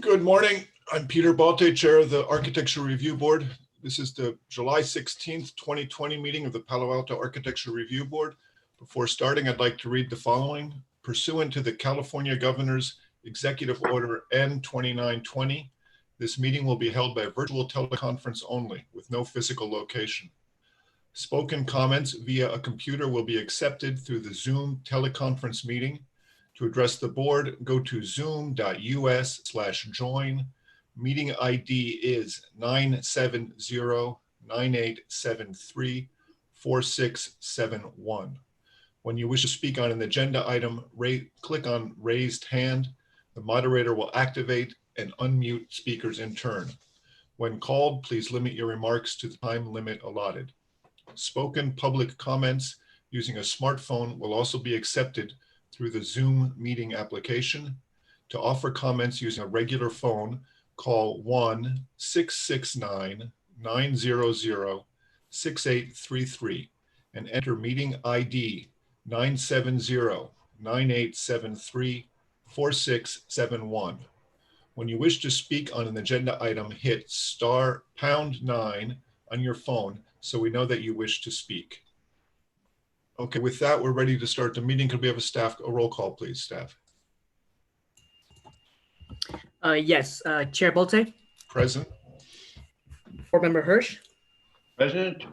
Good morning. I'm Peter Balte, Chair of the Architecture Review Board. This is the July 16th, 2020 meeting of the Palo Alto Architecture Review Board. Before starting, I'd like to read the following. Pursuant to the California Governor's Executive Order N-2920, this meeting will be held by virtual teleconference only with no physical location. Spoken comments via a computer will be accepted through the Zoom teleconference meeting. To address the board, go to zoom.us/join. Meeting ID is 970-9873-4671. When you wish to speak on an agenda item, click on raised hand. The moderator will activate and unmute speakers in turn. When called, please limit your remarks to the time limit allotted. Spoken public comments using a smartphone will also be accepted through the Zoom meeting application. To offer comments using a regular phone, call 1-669-900-6833 and enter meeting ID 970-9873-4671. When you wish to speak on an agenda item, hit *9 on your phone so we know that you wish to speak. Okay, with that, we're ready to start the meeting. Could we have a roll call, please, staff? Yes, Chair Bolte. Present. Board Member Hirsch. Present.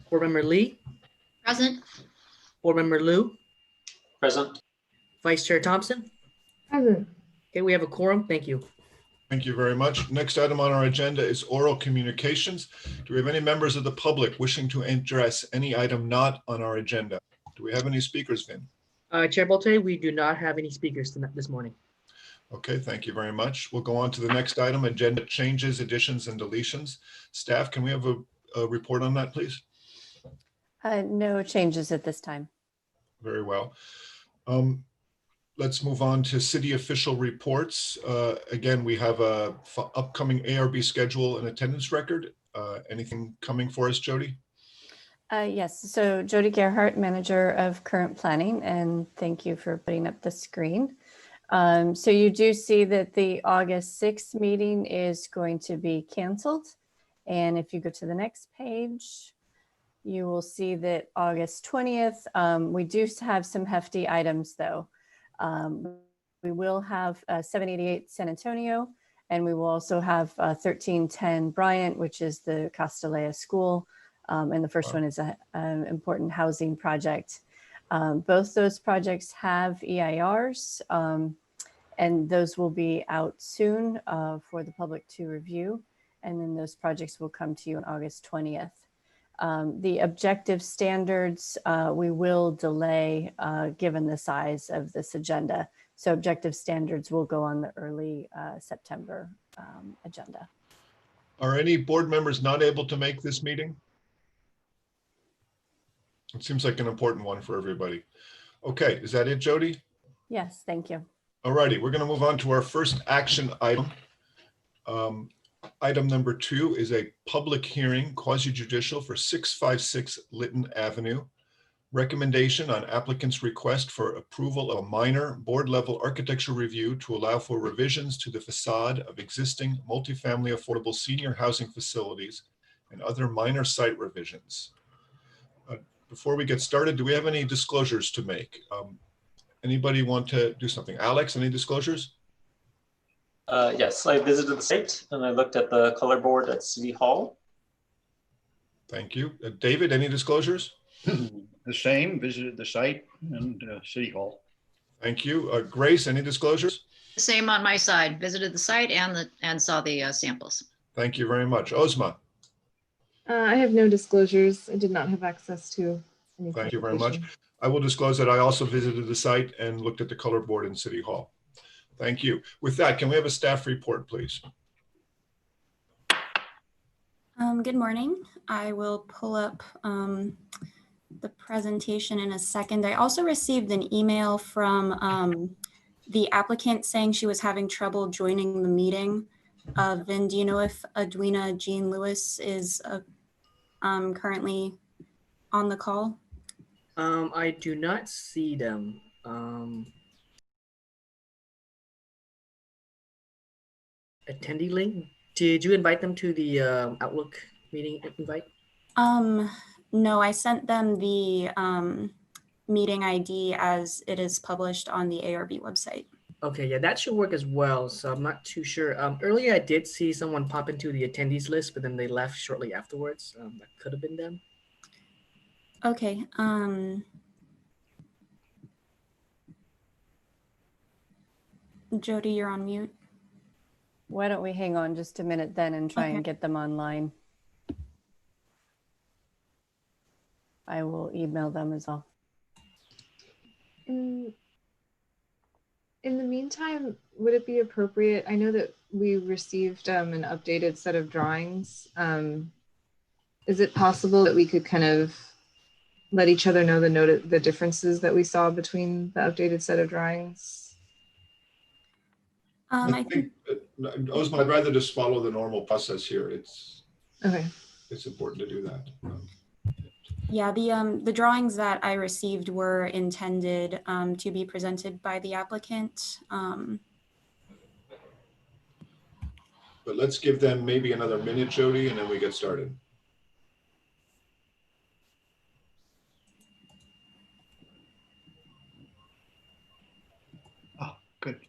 Board Member Lee. Present. Board Member Liu. Present. Vice Chair Thompson. Present. Okay, we have a quorum. Thank you. Thank you very much. Next item on our agenda is oral communications. Do we have any members of the public wishing to address any item not on our agenda? Do we have any speakers, Vin? Chair Bolte, we do not have any speakers this morning. Okay, thank you very much. We'll go on to the next item, agenda changes, additions, and deletions. Staff, can we have a report on that, please? No changes at this time. Very well. Let's move on to city official reports. Again, we have a upcoming ARB schedule and attendance record. Anything coming for us, Jody? Yes, so Jody Gerhardt, Manager of Current Planning, and thank you for putting up the screen. So you do see that the August 6th meeting is going to be canceled. And if you go to the next page, you will see that August 20th, we do have some hefty items though. We will have 788 San Antonio, and we will also have 1310 Bryant, which is the Castalea School. And the first one is an important housing project. Both those projects have EIRs, and those will be out soon for the public to review. And then those projects will come to you on August 20th. The objective standards, we will delay given the size of this agenda. So objective standards will go on the early September agenda. Are any board members not able to make this meeting? It seems like an important one for everybody. Okay, is that it, Jody? Yes, thank you. All righty, we're going to move on to our first action item. Item number 2 is a public hearing, quasi-judicial, for 656 Lytton Avenue. Recommendation on applicant's request for approval of a minor board-level architecture review to allow for revisions to the facade of existing multifamily affordable senior housing facilities and other minor site revisions. Before we get started, do we have any disclosures to make? Anybody want to do something? Alex, any disclosures? Yes, I visited the site and I looked at the color board at City Hall. Thank you. David, any disclosures? The same, visited the site and City Hall. Thank you. Grace, any disclosures? Same on my side. Visited the site and saw the samples. Thank you very much. Ozma. I have no disclosures. I did not have access to any. Thank you very much. I will disclose that I also visited the site and looked at the color board in City Hall. Thank you. With that, can we have a staff report, please? Good morning. I will pull up the presentation in a second. I also received an email from the applicant saying she was having trouble joining the meeting. Vin, do you know if Edwina Jean Lewis is currently on the call? I do not see them. attendee link. Did you invite them to the Outlook meeting invite? No, I sent them the meeting ID as it is published on the ARB website. Okay, yeah, that should work as well. So I'm not too sure. Earlier I did see someone pop into the attendees list, but then they left shortly afterwards. That could have been them. Okay. Jody, you're on mute. Why don't we hang on just a minute then and try Okay. and get them online? I will email them as well. In the meantime, would it be appropriate? I know that we received an updated set of drawings. Is it possible that we could kind of let each other know the differences that we saw between the updated set of drawings? I think Osman, I'd rather just follow the normal process here. Okay. It's important to do that. yeah, the drawings that I received were intended to be presented by the applicant. But let's give them maybe another minute, Jody, and then we get started. Oh, good.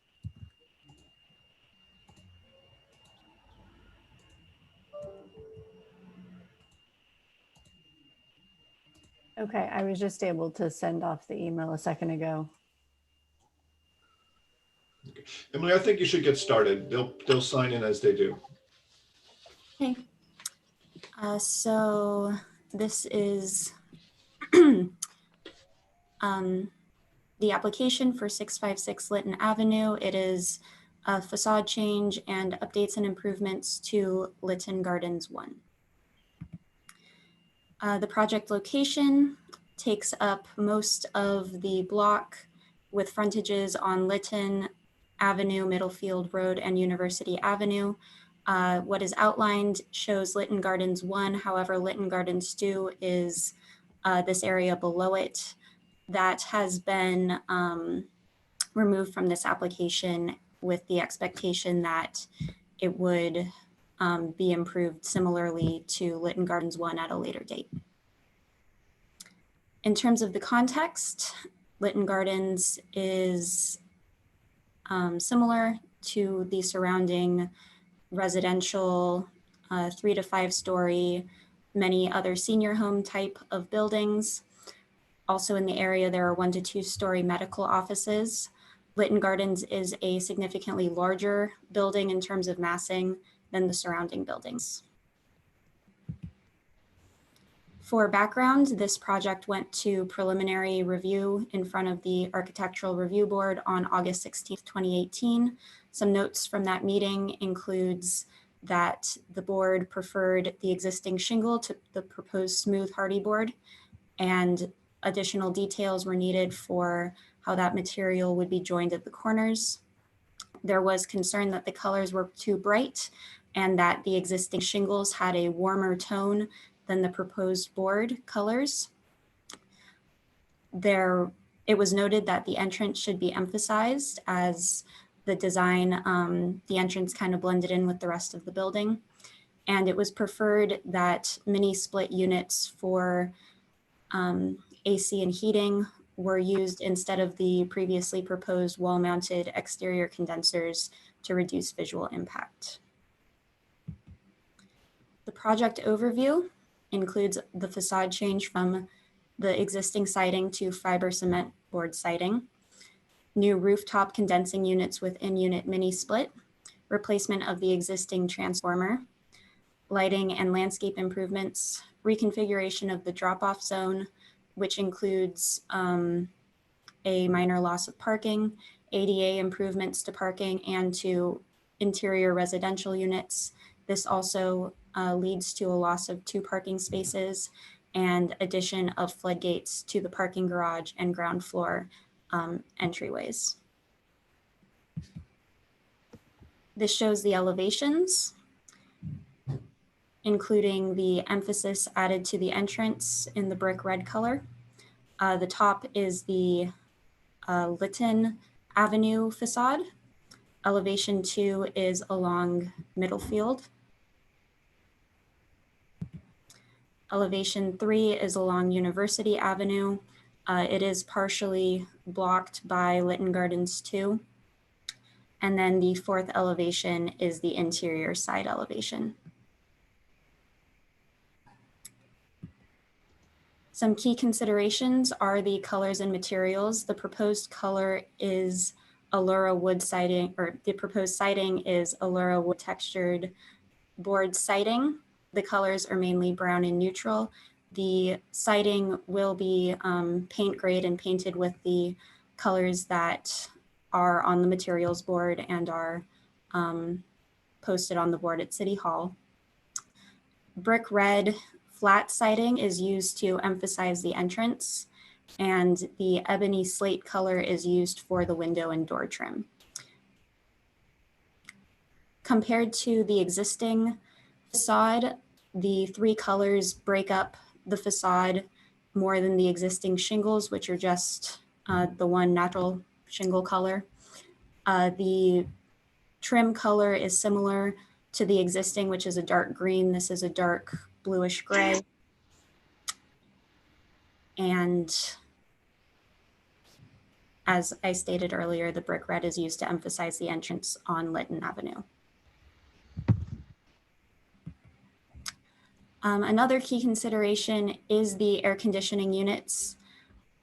Okay, I was just able to send off the email a second ago. Emily, I think you should get started. They'll sign in as they do. Okay. So this is the application for 656 Lytton Avenue. It is a facade change and updates and improvements to Lytton Gardens 1. The project location takes up most of the block with frontages on Lytton Avenue, Middlefield Road, and University Avenue. What is outlined shows Lytton Gardens 1, however, Lytton Gardens 2 is this area below it. That has been removed from this application with the expectation that it would be improved similarly to Lytton Gardens 1 at a later date. In terms of the context, Lytton Gardens is similar to the surrounding residential 3 to 5 story, many other senior home type of buildings. Also in the area, there are 1 to 2 story medical offices. Lytton Gardens is a significantly larger building in terms of massing than the surrounding buildings. For background, this project went to preliminary review in front of the Architectural Review Board on August 16th, 2018. Some notes from that meeting includes that the board preferred the existing shingle to the proposed smooth hardy board, and additional details were needed for how that material would be joined at the corners. There was concern that the colors were too bright and that the existing shingles had a warmer tone than the proposed board colors. It was noted that the entrance should be emphasized as the design, the entrance kind of blended in with the rest of the building. And it was preferred that mini split units for AC and heating were used instead of the previously proposed wall-mounted exterior condensers to reduce visual impact. The project overview includes the facade change from the existing siding to fiber cement board siding, new rooftop condensing units with in-unit mini split, replacement of the existing transformer, lighting and landscape improvements, reconfiguration of the drop-off zone, which includes a minor loss of parking, ADA improvements to parking and to interior residential units. This also leads to a loss of 2 parking spaces and addition of floodgates to the parking garage and ground floor entryways. This shows the elevations, including the emphasis added to the entrance in the brick red color. The top is the Lytton Avenue facade. Elevation 2 is along Middlefield. Elevation 3 is along University Avenue. It is partially blocked by Lytton Gardens 2. And then the 4th elevation is the interior side elevation. Some key considerations are the colors and materials. The proposed color is Allura wood siding, or the proposed siding is Allura wood textured board siding. The colors are mainly brown and neutral. The siding will be paint grade and painted with the colors that are on the materials board and are posted on the board at City Hall. Brick red flat siding is used to emphasize the entrance, and the ebony slate color is used for the window and door trim. Compared to the existing facade, the 3 colors break up the facade more than the existing shingles, which are just the one natural shingle color. The trim color is similar to the existing, which is a dark green. This is a dark bluish gray. And as I stated earlier, the brick red is used to emphasize the entrance on Lytton Avenue. Another key consideration is the air conditioning units.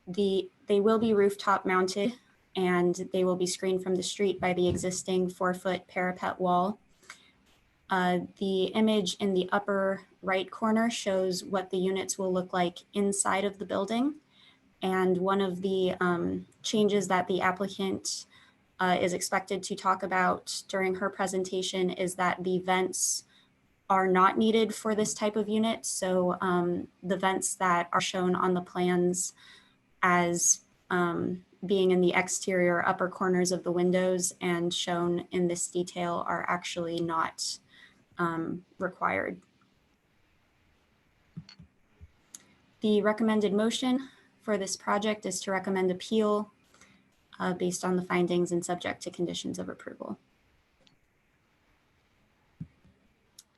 They will be rooftop mounted, and they will be screened from the street by the existing 4-foot parapet wall. The image in the upper right corner shows what the units will look like inside of the building. And one of the changes that the applicant is expected to talk about during her presentation is that the vents are not needed for this type of unit. So the vents that are shown on the plans as being in the exterior upper corners of the windows and shown in this detail are actually not required. The recommended motion for this project is to recommend appeal based on the findings and subject to conditions of approval.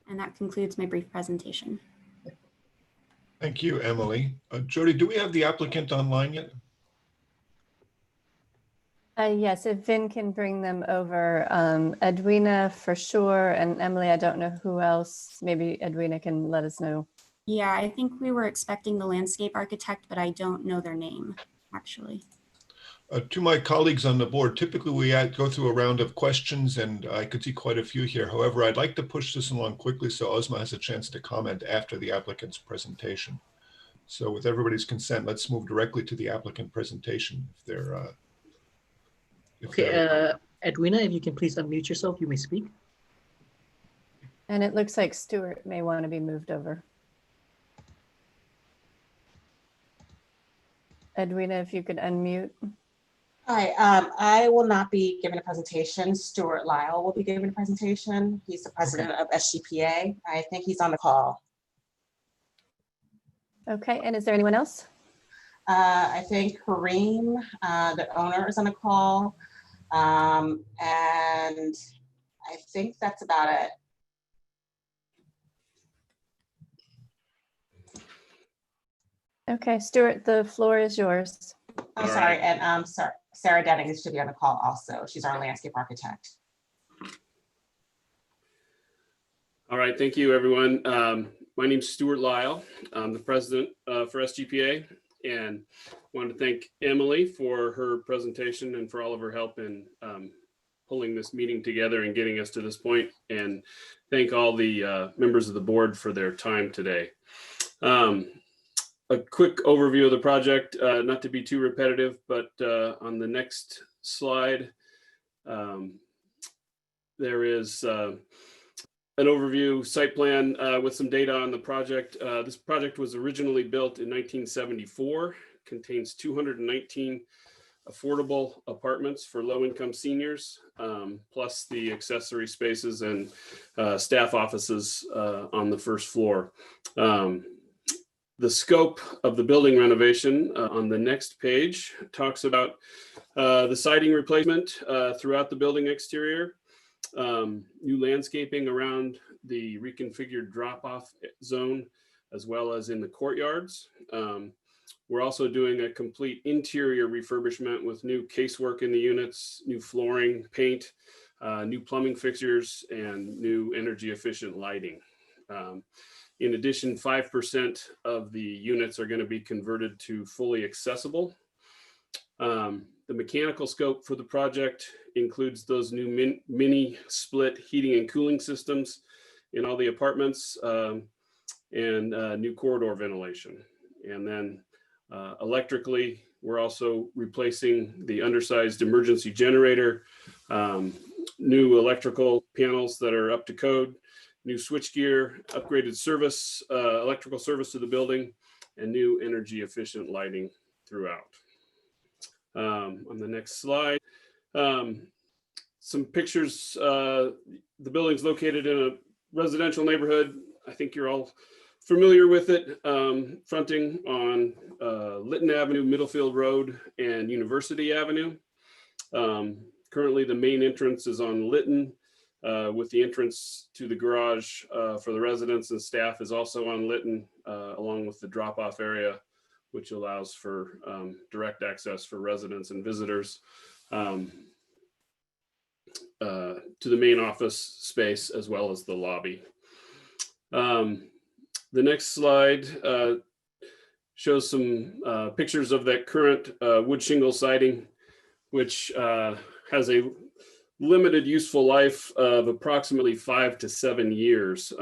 And that concludes my brief presentation. Thank you, Emily. Jody, do we have the applicant online yet? Yes, if Vin can bring them over, Edwina for sure, and Emily, I don't know who else. Maybe Edwina can let us know. Yeah, I think we were expecting the landscape architect, but I don't know their name, actually. To my colleagues on the board, typically we go through a round of questions, and I could see quite a few here. However, I'd like to push this along quickly so Ozma has a chance to comment after the applicant's presentation. So with everybody's consent, let's move directly to the applicant presentation. If they're, Okay, Edwina, if you can please unmute yourself, you may speak. And it looks like Stuart may want to be moved over. Edwina, if you could unmute. Hi, I will not be giving a presentation. Stuart Lyle will be giving a presentation. He's the president of SGPA. I think he's on the call. Okay, and is there anyone else? I think Kareem, the owner, is on the call. And I think that's about it. Okay, Stuart, the floor is yours. I'm sorry, and Sarah Denning should be on the call also. She's our landscape architect. All right, thank you, everyone. My name's Stuart Lyle. I'm the president for SGPA, and wanted to thank Emily for her presentation and for all of her help in pulling this meeting together and getting us to this point, and thank all the members of the board for their time today. A quick overview of the project, not to be too repetitive, but on the next slide, there is an overview site plan with some data on the project. This project was originally built in 1974, contains 219 affordable apartments for low-income seniors, plus the accessory spaces and staff offices on the first floor. The scope of the building renovation on the next page talks about The siding replacement throughout the building exterior, new landscaping around the reconfigured drop-off zone, as well as in the courtyards. We're also doing a complete interior refurbishment with new casework in the units, new flooring, paint, new plumbing fixtures, and new energy efficient lighting. In addition, 5% of the units are going to be converted to fully accessible. The mechanical scope for the project includes those new mini split heating and cooling systems in all the apartments, and new corridor ventilation. And then electrically, we're also replacing the undersized emergency generator, new electrical panels that are up to code, new switchgear, upgraded service, electrical service to the building, and new energy efficient lighting throughout. On the next slide, some pictures. The building's located in a residential neighborhood. I think you're all familiar with it, fronting on Lytton Avenue, Middlefield Road, and University Avenue. Currently, the main entrance is on Lytton, with the entrance to the garage for the residents and staff is also on Lytton, along with the drop-off area, which allows for direct access for residents and visitors to the main office space, as well as the lobby. The next slide shows some pictures of that current wood shingle siding, which has a limited useful life of approximately 5 to 7 years,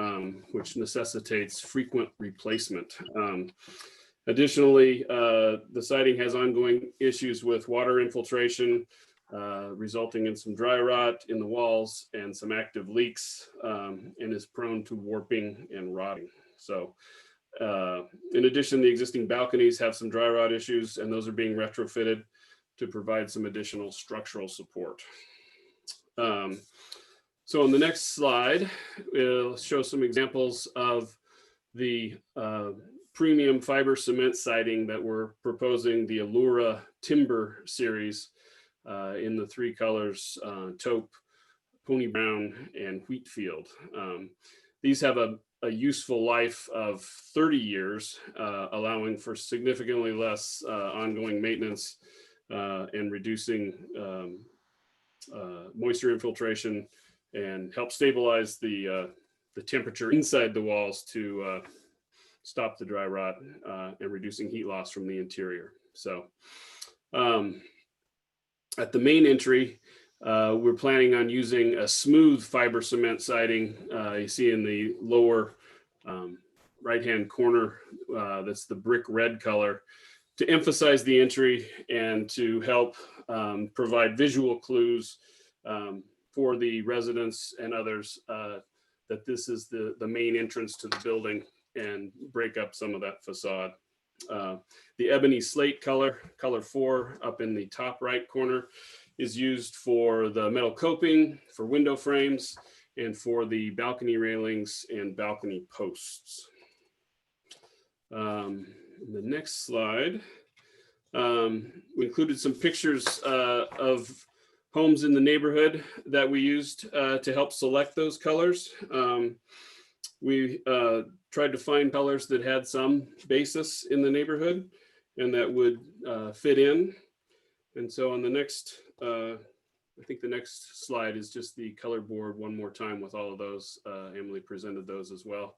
which necessitates frequent replacement. Additionally, the siding has ongoing issues with water infiltration, resulting in some dry rot in the walls and some active leaks, and is prone to warping and rotting. So in addition, the existing balconies have some dry rot issues, and those are being retrofitted to provide some additional structural support. So on the next slide, we'll show some examples of the premium fiber cement siding that we're proposing, the Allura Timber series, in the 3 colors, taupe, pony brown, and wheatfield. These have a useful life of 30 years, allowing for significantly less ongoing maintenance and reducing moisture infiltration, and help stabilize the temperature inside the walls to stop the dry rot and reducing heat loss from the interior. So at the main entry, we're planning on using a smooth fiber cement siding. You see in the lower right-hand corner, that's the brick red color, to emphasize the entry and to help provide visual clues for the residents and others that this is the main entrance to the building, and break up some of that facade. The ebony slate color 4 up in the top right corner, is used for the metal coping, for window frames, and for the balcony railings and balcony posts. The next slide, we included some pictures of homes in the neighborhood that we used to help select those colors. We tried to find colors that had some basis in the neighborhood and that would fit in. And so on the next, I think the next slide is just the color board one more time with all of those. Emily presented those as well,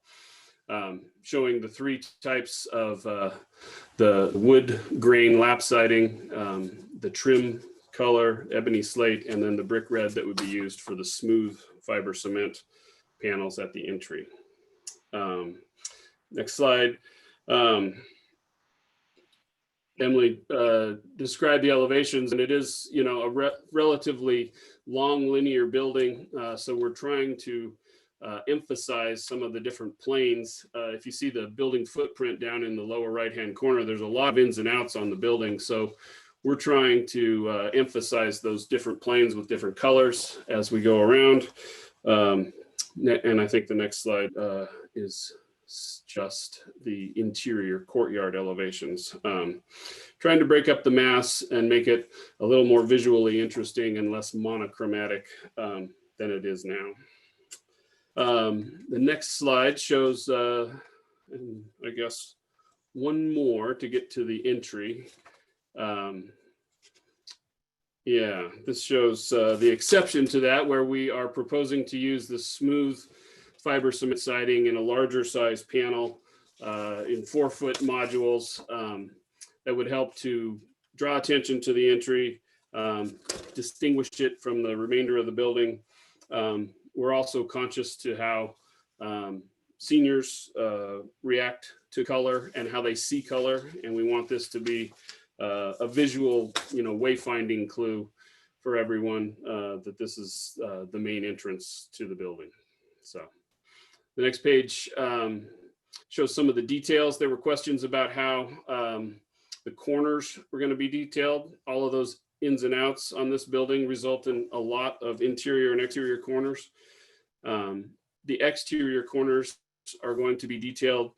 showing the 3 types of the wood grain lap siding, the trim color, ebony slate, and then the brick red that would be used for the smooth fiber cement panels at the entry. Next slide. Emily described the elevations, and it is, a relatively long linear building. So we're trying to emphasize some of the different planes. If you see the building footprint down in the lower right-hand corner, there's a lot of ins and outs on the building. So we're trying to emphasize those different planes with different colors as we go around. And I think the next slide is just the interior courtyard elevations. Trying to break up the mass and make it a little more visually interesting and less monochromatic than it is now. The next slide shows, I guess, one more to get to the entry. Yeah, this shows the exception to that, where we are proposing to use the smooth fiber cement siding in a larger size panel in 4-foot modules that would help to draw attention to the entry, distinguish it from the remainder of the building. We're also conscious to how seniors react to color and how they see color, and we want this to be a visual, wayfinding clue for everyone that this is the main entrance to the building. So the next page shows some of the details. There were questions about how the corners were going to be detailed. All of those ins and outs on this building result in a lot of interior and exterior corners. The exterior corners are going to be detailed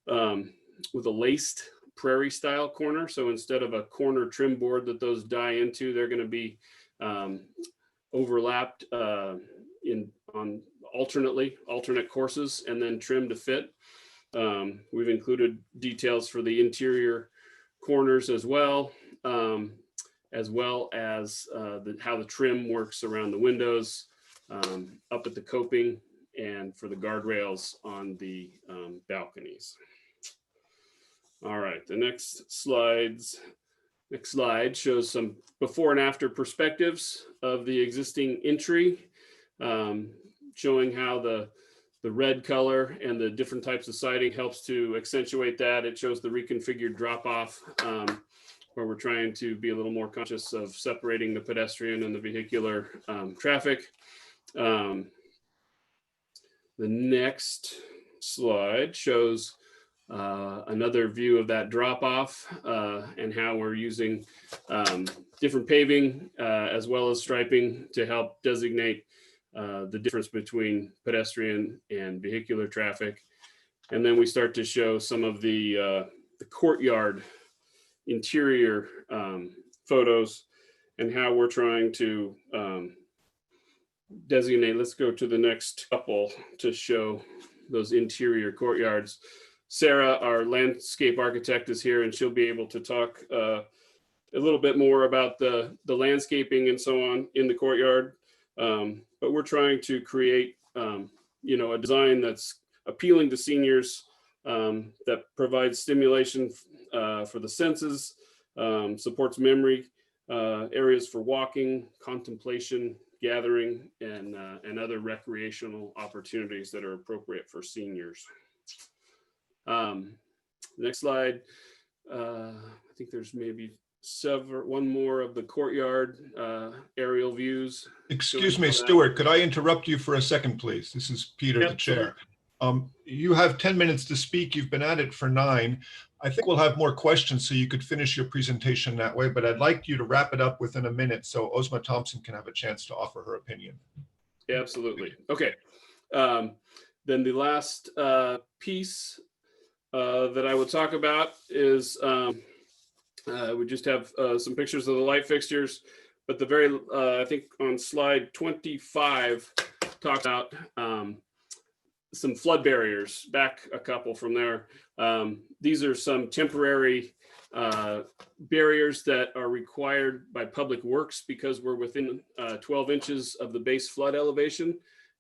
with a laced prairie style corner. So instead of a corner trim board that those die into, they're going to be overlapped on alternate courses and then trimmed to fit. We've included details for the interior corners as well as how the trim works around the windows, up at the coping, and for the guardrails on the balconies. All right, the next slide shows some before and after perspectives of the existing entry, showing how the red color and the different types of siding helps to accentuate that. It shows the reconfigured drop-off, where we're trying to be a little more conscious of separating the pedestrian and the vehicular traffic. The next slide shows another view of that drop-off and how we're using different paving as well as striping to help designate the difference between pedestrian and vehicular traffic. And then we start to show some of the courtyard interior photos and how we're trying to designate. Let's go to the next couple to show those interior courtyards. Sarah, our landscape architect, is here, and she'll be able to talk a little bit more about the landscaping and so on in the courtyard. But we're trying to create, a design that's appealing to seniors, that provides stimulation for the senses, supports memory, areas for walking, contemplation, gathering, and other recreational opportunities that are appropriate for seniors. Next slide. I think there's maybe one more of the courtyard aerial views. Excuse me, Stuart, could I interrupt you for a second, please? This is Peter, Yep, the chair. You have 10 minutes to speak. You've been at it for 9. I think we'll have more questions, so you could finish your presentation that way, but I'd like you to wrap it up within a minute so Ozma Thompson can have a chance to offer her opinion. Yeah, absolutely. Okay. Then the last piece that I will talk about is we just have some pictures of the light fixtures, but the very, I think on slide 25, talks about some flood barriers, back a couple from there. These are some temporary barriers that are required by Public Works because we're within 12 inches of the base flood elevation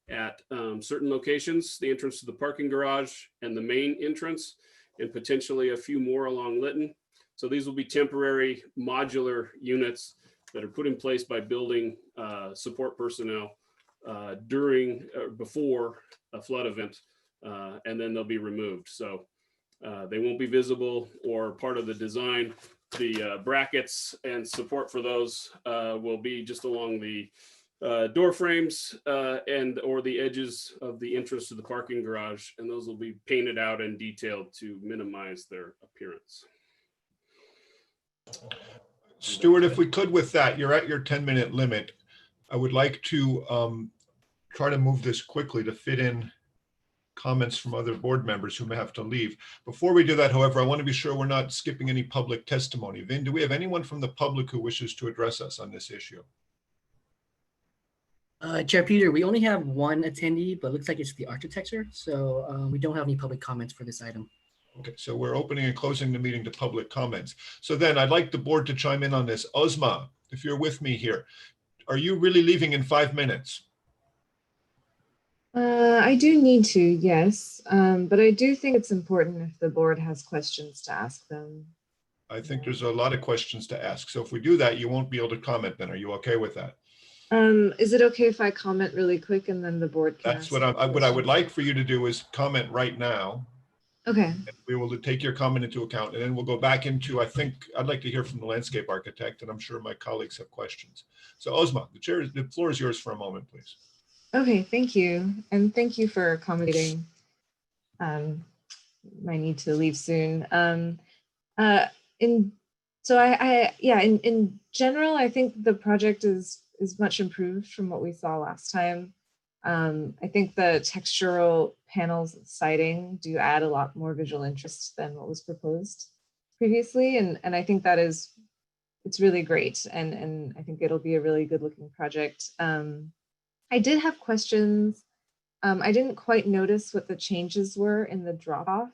at certain locations, the entrance to the parking garage and the main entrance, and potentially a few more along Lytton. So these will be temporary modular units that are put in place by building support personnel during or before a flood event, and then they'll be removed. So they won't be visible or part of the design. The brackets and support for those will be just along the door frames and or the edges of the entrance to the parking garage, and those will be painted out and detailed to minimize their appearance. Stuart, if we could with that, you're at your 10-minute limit. I would like to try to move this quickly to fit in comments from other board members who may have to leave. Before we do that, however, I want to be sure we're not skipping any public testimony. Vin, do we have anyone from the public who wishes to address us on this issue? Chair Peter, we only have one attendee, but it looks like it's the architecture. So we don't have any public comments for this item. Okay, so we're opening and closing the meeting to public comments. So then I'd like the board to chime in on this. Ozma, if you're with me here, are you really leaving in 5 minutes? I do need to, yes. But I do think it's important if the board has questions to ask them. I think there's a lot of questions to ask. So if we do that, you won't be able to comment then. Are you okay with that? Is it okay if I comment really quick and then the board can That's ask what I would like for you to do is comment right now. Okay. We will take your comment into account, and then we'll go back into, I think, I'd like to hear from the landscape architect, and I'm sure my colleagues have questions. So Ozma, the floor is yours for a moment, please. Okay, thank you. And thank you for accommodating my need to leave soon. In general, I think the project is much improved from what we saw last time. I think the textural panels siding do add a lot more visual interest than what was proposed previously. And I think it's really great. And I think it'll be a really good looking project. I did have questions. I didn't quite notice what the changes were in the drop off.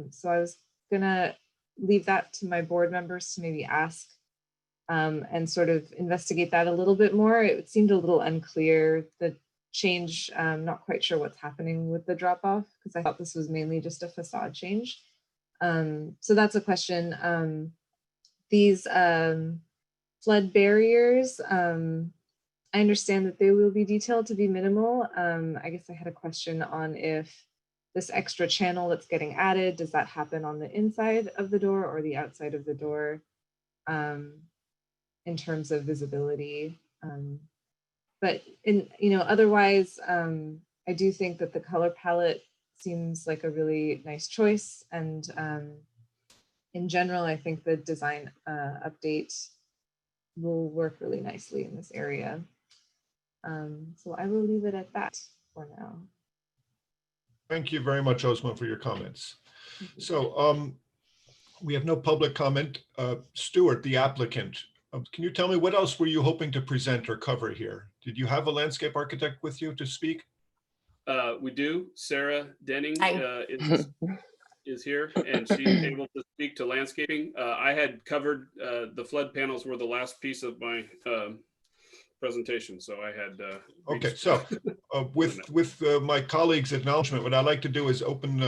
So I was gonna leave that to my board members to maybe ask and sort of investigate that a little bit more. It seemed a little unclear, the change. I'm not quite sure what's happening with the drop off because I thought this was mainly just a facade change. So that's a question. These flood barriers, I understand that they will be detailed to be minimal. I guess I had a question on if this extra channel that's getting added, does that happen on the inside of the door or the outside of the door in terms of visibility? But otherwise, I do think that the color palette seems like a really nice choice. And in general, I think the design update will work really nicely in this area. So I will leave it at that for now. Thank you very much, Ozma, for your comments. So we have no public comment. Stuart, the applicant, can you tell me what else were you hoping to present or cover here? Did you have a landscape architect with you to speak? We do. Sarah Denning is here, and she's able to speak to landscaping. I had covered the flood panels were the last piece of my presentation, so I had. Okay, so with my colleagues' acknowledgement, what I'd like to do is open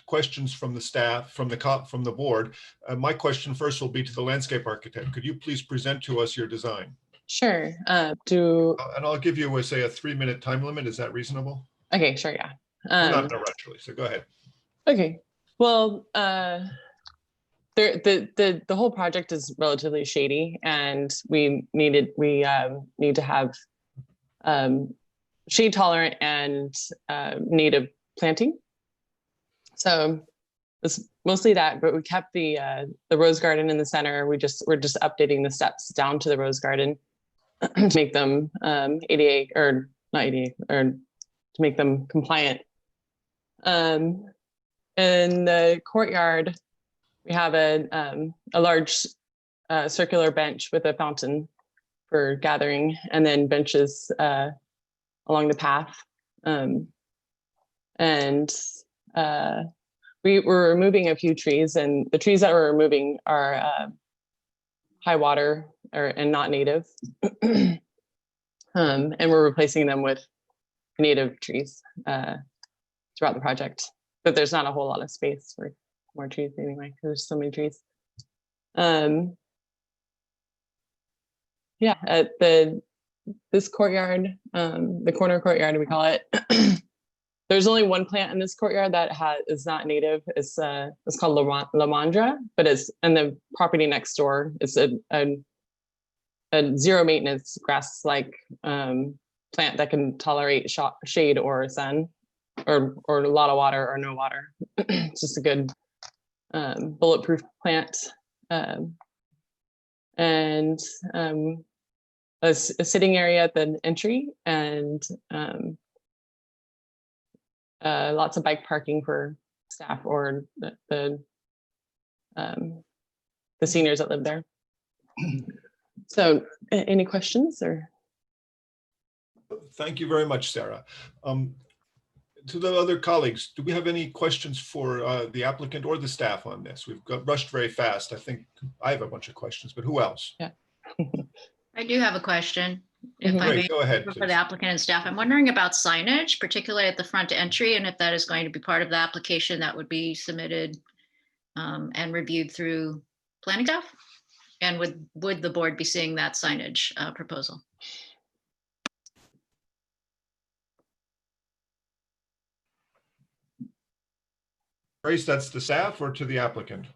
questions from the staff, from the board. My question first will be to the landscape architect. Could you please present to us your design? Sure. And I'll give you, say, a 3-minute time limit. Is that reasonable? Okay, sure, yeah. I'm not in a rush, really, so go ahead. Okay. Well, the whole project is relatively shady, and we need to have shade tolerant and native planting. So it's mostly that, but we kept the rose garden in the center. We're just updating the steps down to the rose garden to make them ADA or not ADA, or to make them compliant. In the courtyard, we have a large circular bench with a fountain for gathering, and then benches along the path. We were removing a few trees, and the trees that we're removing are high water and not native. And we're replacing them with native trees throughout the project. But there's not a whole lot of space for more trees anyway, because there's so many trees. Yeah, at this courtyard, the corner courtyard we call it, there's only one plant in this courtyard that is not native. It's called Lamandra, but it's in the property next door. It's a zero maintenance grass-like plant that can tolerate shade or sun, or a lot of water or no water. It's just a good bulletproof plant. And a sitting area at the entry, and lots of bike parking for staff or the seniors that live there. So any questions or? Thank you very much, Sarah. To the other colleagues, do we have any questions for the applicant or the staff on this? We've got rushed very fast. I think I have a bunch of questions, but who else? Yeah. I do have a question. If I Great, may, go ahead, for please. the applicant and staff, I'm wondering about signage, particularly at the front entry, and if that is going to be part of the application that would be submitted and reviewed through planning staff? And would the board be seeing that signage proposal? Grace, that's the staff or to the applicant?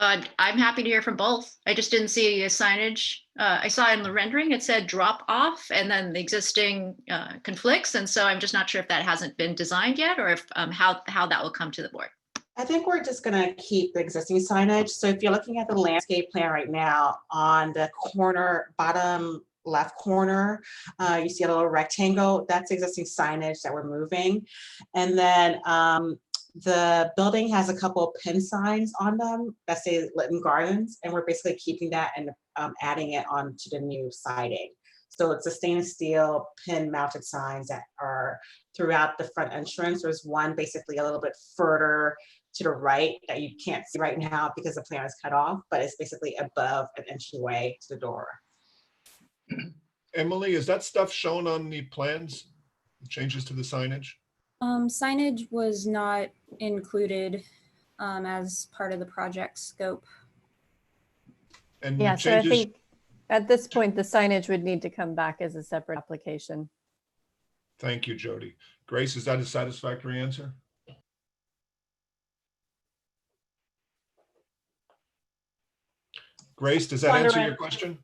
I'm happy to hear from both. I just didn't see a signage. I saw in the rendering, it said drop off and then the existing conflicts. And so I'm just not sure if that hasn't been designed yet or if how that will come to the board. I think we're just gonna keep the existing signage. So if you're looking at the landscape plan right now, on the corner, bottom left corner, you see a little rectangle, that's existing signage that we're moving. And then the building has a couple of pin signs on them that say Lytton Gardens, and we're basically keeping that and adding it onto the new siding. So it's a stainless steel pin mounted signs that are throughout the front entrance. There's one basically a little bit further to the right that you can't see right now because the plan is cut off, but it's basically above an entryway to the door. Emily, is that stuff shown on the plans? Changes to the signage? Signage was not included as part of the project scope. And Yeah, so I changes, think at this point, the signage would need to come back as a separate application. thank you, Jody. Grace, is that a satisfactory answer? Grace, does that answer your question?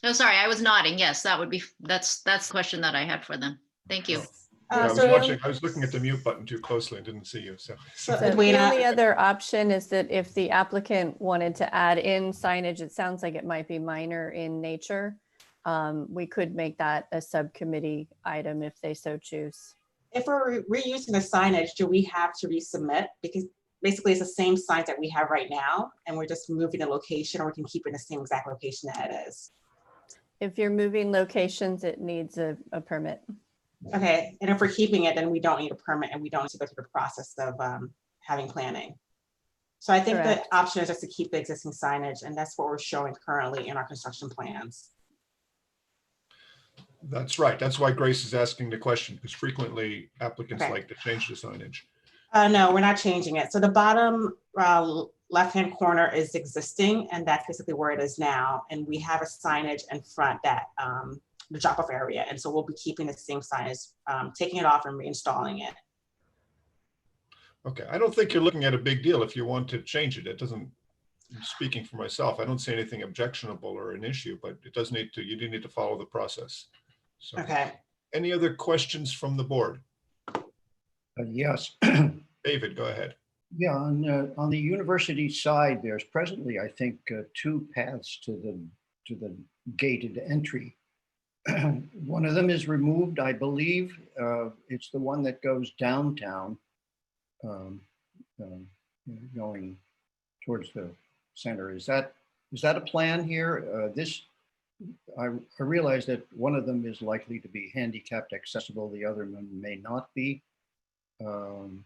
No, sorry, I was nodding. Yes, that's the question that I had for them. Thank you. Yeah, So I was looking at the mute button too closely and didn't see you. So So The Edwina, only other option is that if the applicant wanted to add in signage, it sounds like it might be minor in nature. We could make that a subcommittee item if they so choose. if we're reusing the signage, do we have to resubmit? Because basically it's the same signs that we have right now, and we're just moving the location, or we can keep it in the same exact location that it is. If you're moving locations, it needs a permit. Okay, and if we're keeping it, then we don't need a permit and we don't need to go through the process of having planning. So I think Correct. the option is just to keep the existing signage, and that's what we're showing currently in our construction plans. that's right. That's why Grace is asking the question, because frequently applicants Okay. like to change the signage. No, we're not changing it. So the bottom left-hand corner is existing, and that's basically where it is now. And we have a signage in front that the drop-off area. And so we'll be keeping the same signage, taking it off and reinstalling it. Okay, I don't think you're looking at a big deal if you want to change it. It doesn't, speaking for myself, I don't see anything objectionable or an issue, but it does need to, you do need to follow the process. So, Okay. any other questions from the board? Yes. David, go ahead. Yeah, on the university side, there's presently, I think, two paths to the gated entry. One of them is removed, I believe. It's the one that goes downtown, going towards the center. Is that a plan here? I realize that one of them is likely to be handicapped accessible. The other one may not be. Am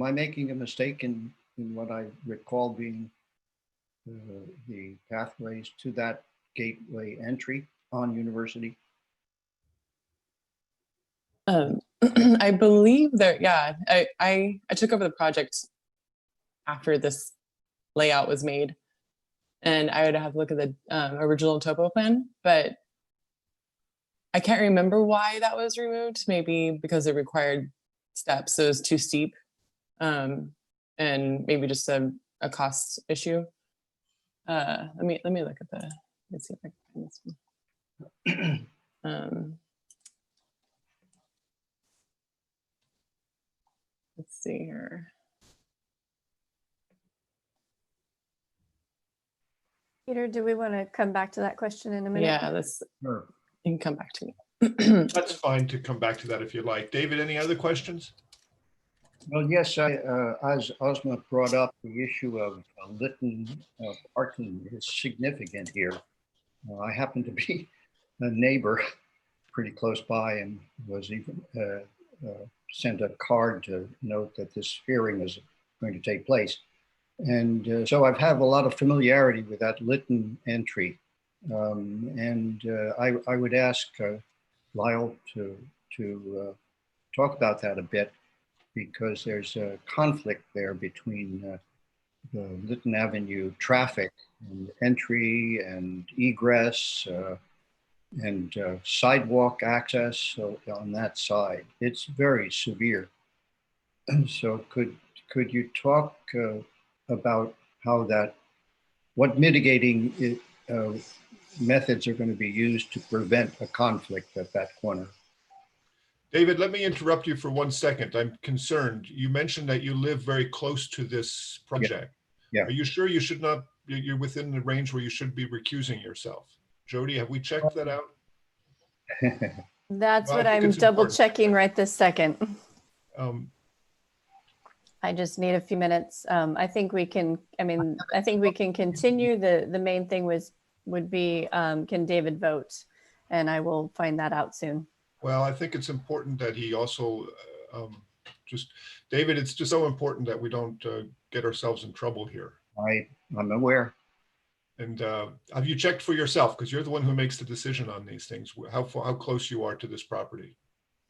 I making a mistake in what I recall being the pathways to that gateway entry on university? I believe that, yeah, I took over the project after this layout was made, and I would have to look at the original topo plan, but I can't remember why that was removed. Maybe because it required steps, so it was too steep, and maybe just a cost issue. Let me look at the. Let's see if I can find this one. Let's see here. Peter, do we want to come back to that question in a minute? Yeah, let's. Sure. You can come back to me. That's fine to come back to that if you like. David, any other questions? Well, yes, as Osma brought up, the issue of Lytton parking is significant here. I happen to be a neighbor pretty close by and was even sent a card to note that this hearing is going to take place. And so I've had a lot of familiarity with that Lytton entry. I would ask Lyle to talk about that a bit, because there's a conflict there between the Lytton Avenue traffic and entry and egress and sidewalk access on that side. It's very severe. So could you talk about how what mitigating methods are going to be used to prevent a conflict at that corner? David, let me interrupt you for 1 second. I'm concerned. You mentioned that you live very close to this project. Yeah. Are you sure you should not, you're within the range where you should be recusing yourself? Jody, have we checked that out? That's Well, what I think I'm it's double important. checking right this second. Um, I just need a few minutes. I think we can, I think we can continue. The main thing would be, can David vote? And I will find that out soon. Well, I think it's important that he also David, it's just so important that we don't get ourselves in trouble here. I'm aware. And have you checked for yourself? Because you're the one who makes the decision on these things, how close you are to this property.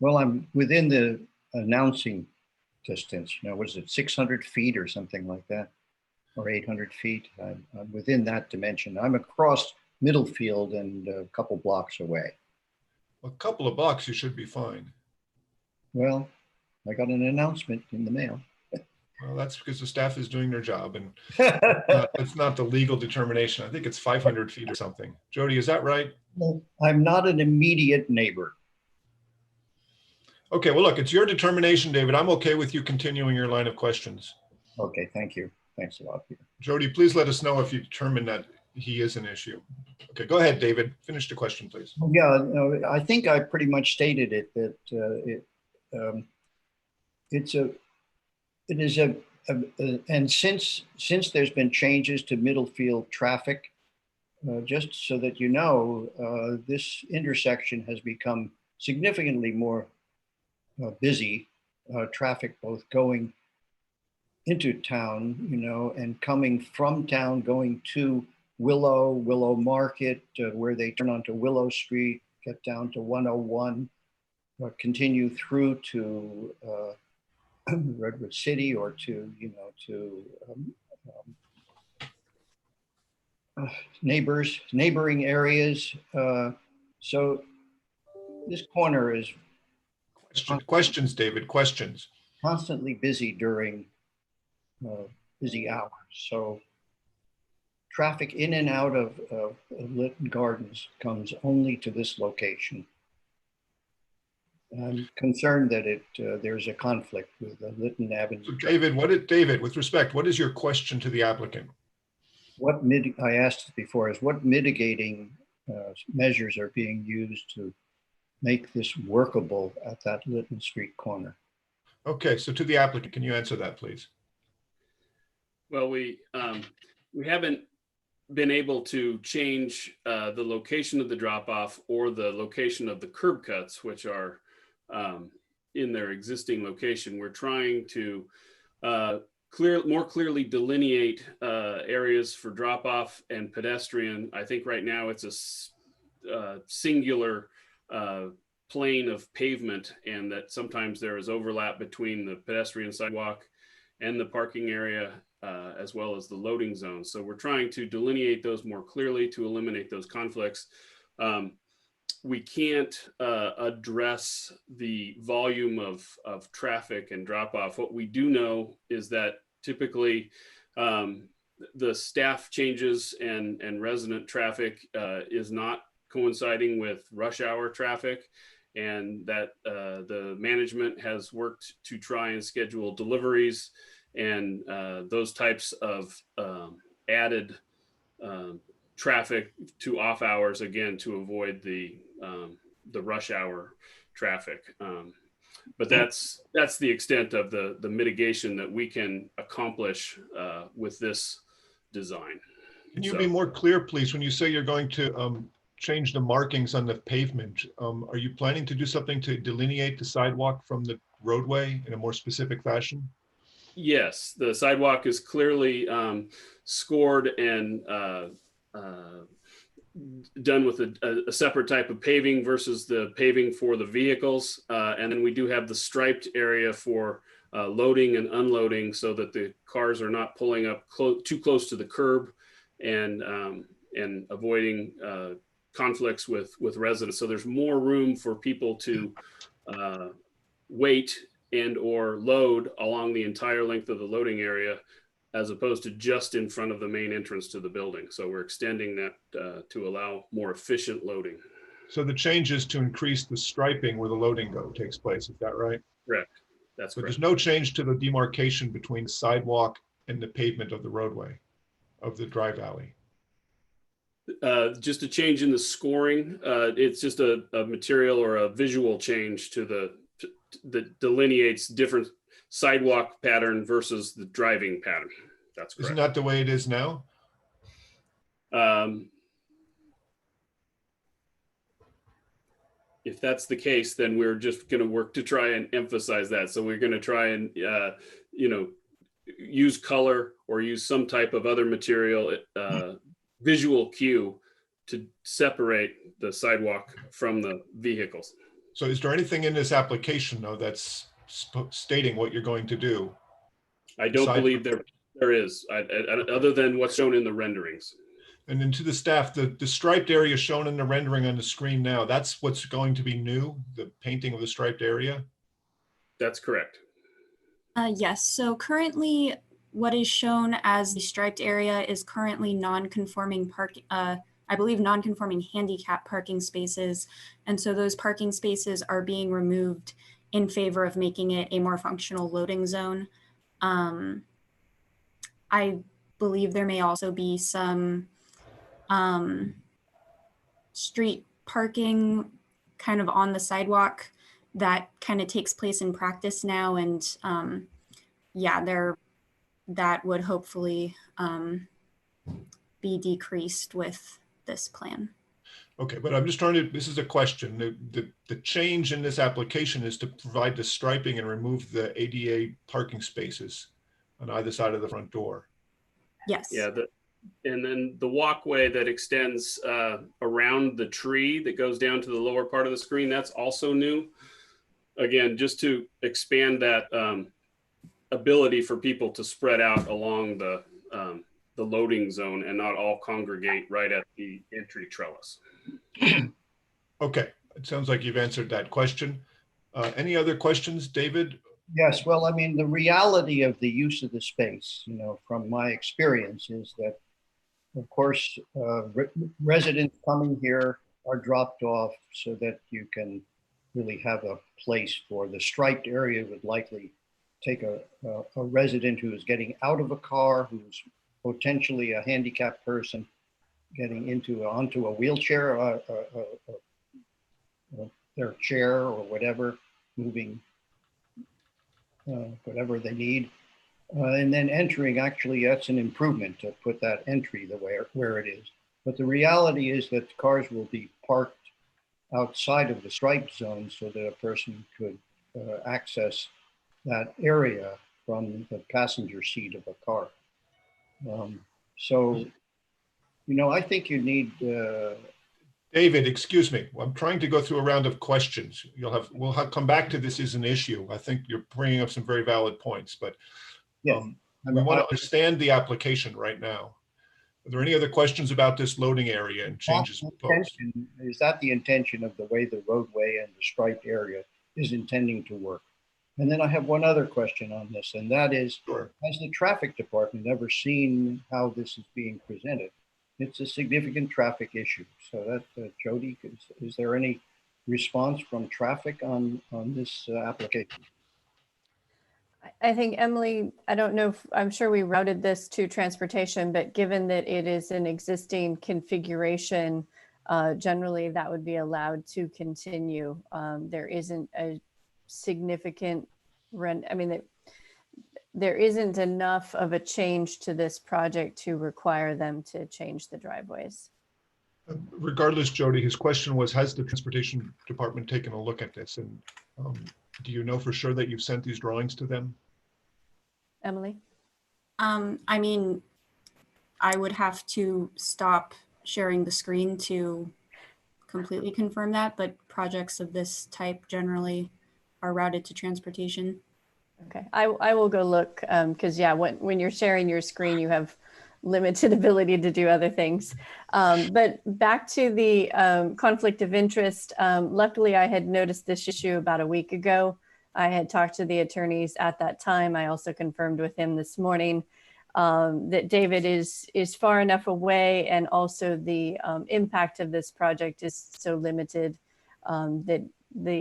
Well, I'm within the announcing distance. Was it 600 feet or something like that? Or 800 feet? I'm within that dimension. I'm across Middlefield and a couple blocks away. A couple of blocks, you should be fine. Well, I got an announcement in the mail. Well, that's because the staff is doing their job, and it's not the legal determination. I think it's 500 feet or something. Jody, is that right? Well, I'm not an immediate neighbor. Okay, well, look, it's your determination, David. I'm okay with you continuing your line of questions. Okay, thank you. Thanks a lot, Peter. Jody, please let us know if you determine that he is an issue. Okay, go ahead, David. Finish the question, please. Yeah, I think I pretty much stated it, that it is and since there's been changes to Middlefield traffic, just so that you know, this intersection has become significantly more busy traffic, both going into town, and coming from town, going to Willow Market, where they turn onto Willow Street, get down to 101, continue through to Redwood City, or to neighboring areas. So this corner is questions, David. Questions. Constantly busy during busy hours. So traffic in and out of Lytton Gardens comes only to this location. I'm concerned that there's a conflict with the Lytton Avenue. So David, with respect, what is your question to the applicant? I asked before is what mitigating measures are being used to make this workable at that Lytton Street corner? Okay, so to the applicant, can you answer that, please? Well, we haven't been able to change the location of the drop-off or the location of the curb cuts, which are in their existing location. We're trying to more clearly delineate areas for drop-off and pedestrian. I think right now it's a singular plane of pavement, and that sometimes there is overlap between the pedestrian sidewalk and the parking area, as well as the loading zone. So we're trying to delineate those more clearly to eliminate those conflicts. We can't address the volume of traffic and drop off. What we do know is that typically the staff changes and resident traffic is not coinciding with rush hour traffic, and that the management has worked to try and schedule deliveries and those types of added traffic to off hours, again, to avoid the the rush hour traffic. But that's the extent of the mitigation that we can accomplish with this design. Can you So- be more clear, please, when you say you're going to change the markings on the pavement? Are you planning to do something to delineate the sidewalk from the roadway in a more specific fashion? Yes, the sidewalk is clearly scored and done with a separate type of paving versus the paving for the vehicles. And then we do have the striped area for loading and unloading so that the cars are not pulling up too close to the curb and avoiding conflicts with residents. So there's more room for people to wait and or load along the entire length of the loading area, as opposed to just in front of the main entrance to the building. So we're extending that to allow more efficient loading. So the change is to increase the striping where the loading takes place, is that right? Correct. That's But correct. there's no change to the demarcation between the sidewalk and the pavement of the roadway, of the drive alley. Just a change in the scoring. It's just a material or a visual change to that delineates different sidewalk pattern versus the driving pattern. That's correct. Isn't that the way it is now? If that's the case, then we're just going to work to try and emphasize that. So we're going to try and, use color or use some type of other material, visual cue to separate the sidewalk from the vehicles. So is there anything in this application, though, that's stating what you're going to do? I don't Aside believe there is, other than what's shown in the renderings. And then to the staff, the striped area shown in the rendering on the screen now, that's what's going to be new, the painting of the striped area? That's correct. Yes, so currently what is shown as the striped area is currently non-conforming I believe non-conforming handicap parking spaces. And so those parking spaces are being removed in favor of making it a more functional loading zone. I believe there may also be some street parking kind of on the sidewalk that kind of takes place in practice now. And that would hopefully be decreased with this plan. Okay, but I'm just trying to, this is a question. The change in this application is to provide the striping and remove the ADA parking spaces on either side of the front door. Yes. Yeah, and then the walkway that extends around the tree that goes down to the lower part of the screen, that's also new. Again, just to expand that ability for people to spread out along the loading zone and not all congregate right at the entry trellis. Okay, it sounds like you've answered that question. Any other questions, David? Yes, well, I mean, the reality of the use of the space, from my experience is that, of course, residents coming here are dropped off so that you can really have a place for the striped area. Would likely take a resident who is getting out of a car, who's potentially a handicapped person, getting onto a wheelchair, their chair or whatever, moving whatever they need. And then entering, actually, that's an improvement to put that entry where it is. But the reality is that cars will be parked outside of the striped zone so that a person could access that area from the passenger seat of a car. I think you need... David, excuse me. I'm trying to go through a round of questions. We'll come back to this as an issue. I think you're bringing up some very valid points, but yes. We want to understand the application right now. Are there any other questions about this loading area and changes proposed? Is that the intention of the way the roadway and the striped area is intending to work? And then I have one other question on this, and that is, Sure. Has the traffic department ever seen how this is being presented? It's a significant traffic issue. So that, Jody, is there any response from traffic on this application? I think, Emily, I don't know if, I'm sure we routed this to transportation, but given that it is an existing configuration, generally that would be allowed to continue. There isn't a significant there isn't enough of a change to this project to require them to change the driveways. Regardless, Jody, his question was, has the transportation department taken a look at this? And do you know for sure that you've sent these drawings to them? Emily? I mean, I would have to stop sharing the screen to completely confirm that, but projects of this type generally are routed to transportation. Okay, I will go look, because yeah, when you're sharing your screen, you have limited ability to do other things. But back to the conflict of interest, luckily I had noticed this issue about a week ago. I had talked to the attorneys at that time. I also confirmed with him this morning that David is far enough away, and also the impact of this project is so limited that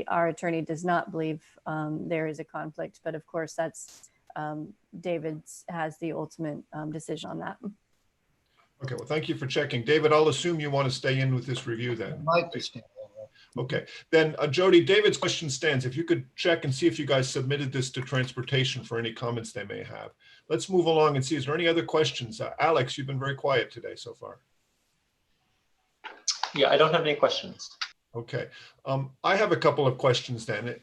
our attorney does not believe there is a conflict. But of course, that's David has the ultimate decision on that. Okay, well, thank you for checking. David, I'll assume you want to stay in with this review then. I'd like to stand. Okay, then Jody, David's question stands. If you could check and see if you guys submitted this to transportation for any comments they may have. Let's move along and see, is there any other questions? Alex, you've been very quiet today so far. Yeah, I don't have any questions. Okay, I have a couple of questions then.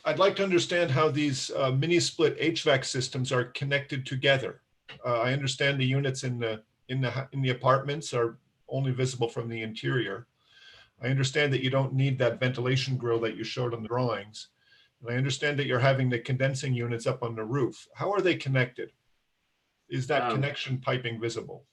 I'd like to understand how these mini split HVAC systems are connected together. I understand the units in the apartments are only visible from the interior. I understand that you don't need that ventilation grill that you showed on the drawings. And I understand that you're having the condensing units up on the roof. How are they connected? Is that connection piping visible?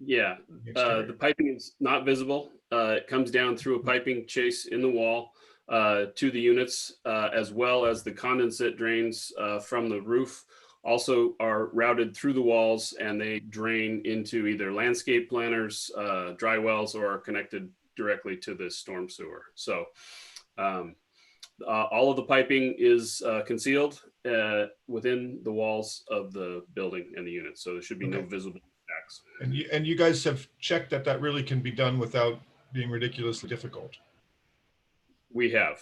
Yeah, the piping is not visible. It comes down through a piping chase in the wall to the units, as well as the condensate drains from the roof also are routed through the walls, and they drain into either landscape planters, dry wells, or are connected directly to the storm sewer. So all of the piping is concealed within the walls of the building and the units. So there should be no visible cracks. And you guys have checked that really can be done without being ridiculously difficult. We have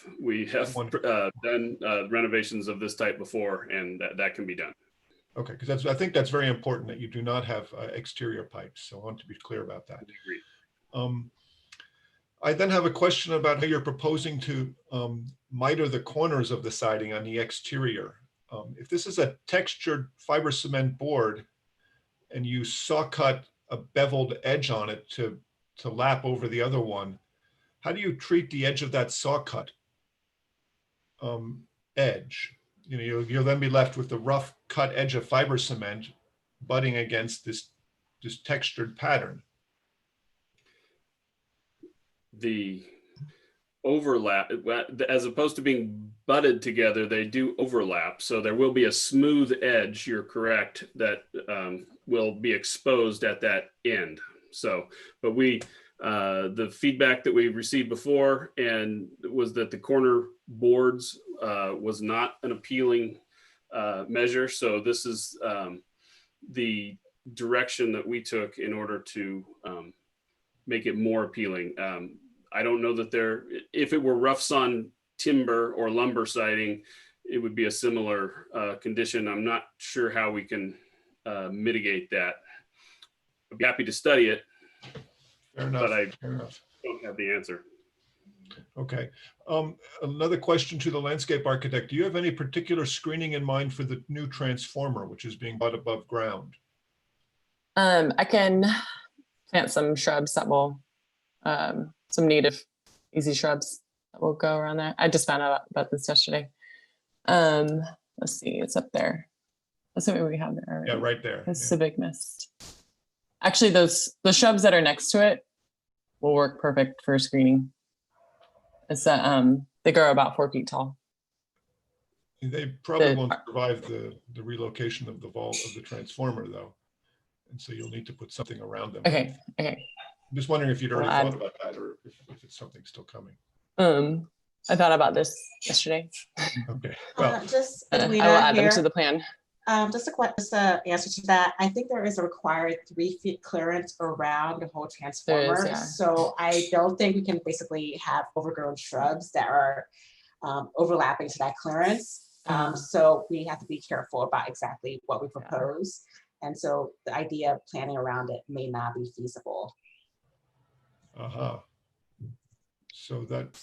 done renovations of this type before, and that can be done. Okay, because I think that's very important that you do not have exterior pipes. So I want to be clear about that. I then have a question about how you're proposing to miter the corners of the siding on the exterior. If this is a textured fiber cement board and you saw cut a beveled edge on it to lap over the other one, how do you treat the edge of that saw cut edge? You know, you'll then be left with the rough cut edge of fiber cement butting against this textured pattern. The overlap, as opposed to being butted together, they do overlap. So there will be a smooth edge, you're correct, that will be exposed at that end. So, but the feedback that we received before and was that the corner boards was not an appealing measure. So this is the direction that we took in order to make it more appealing. I don't know that if it were rough sawn timber or lumber siding, it would be a similar condition. I'm not sure how we can mitigate that. I'd be happy to study it. Fair enough. But I don't have the answer. Okay. Another question to the landscape architect. Do you have any particular screening in mind for the new transformer, which is being bought above ground? I can plant some shrubs that will, some native easy shrubs that will go around there. I just found out about this yesterday. Let's see, it's up there. That's what we have there already. Yeah, right there. The civic mist. Actually, the shrubs that are next to it will work perfect for screening. It's they grow about 4 feet tall. They probably won't survive the relocation of the vault of the transformer, though, and so you'll need to put something around them. Okay. I'm just wondering if you'd already thought about that, or if it's something still coming. I thought about this yesterday. Okay. Well, just I will add them to the plan. Just a answer to that. I think there is a required 3 feet clearance around the whole transformer. yeah. So I don't think we can basically have overgrown shrubs that are overlapping to that clearance. So we have to be careful about exactly what we propose. And so the idea of planning around it may not be feasible. Uh-huh. So that,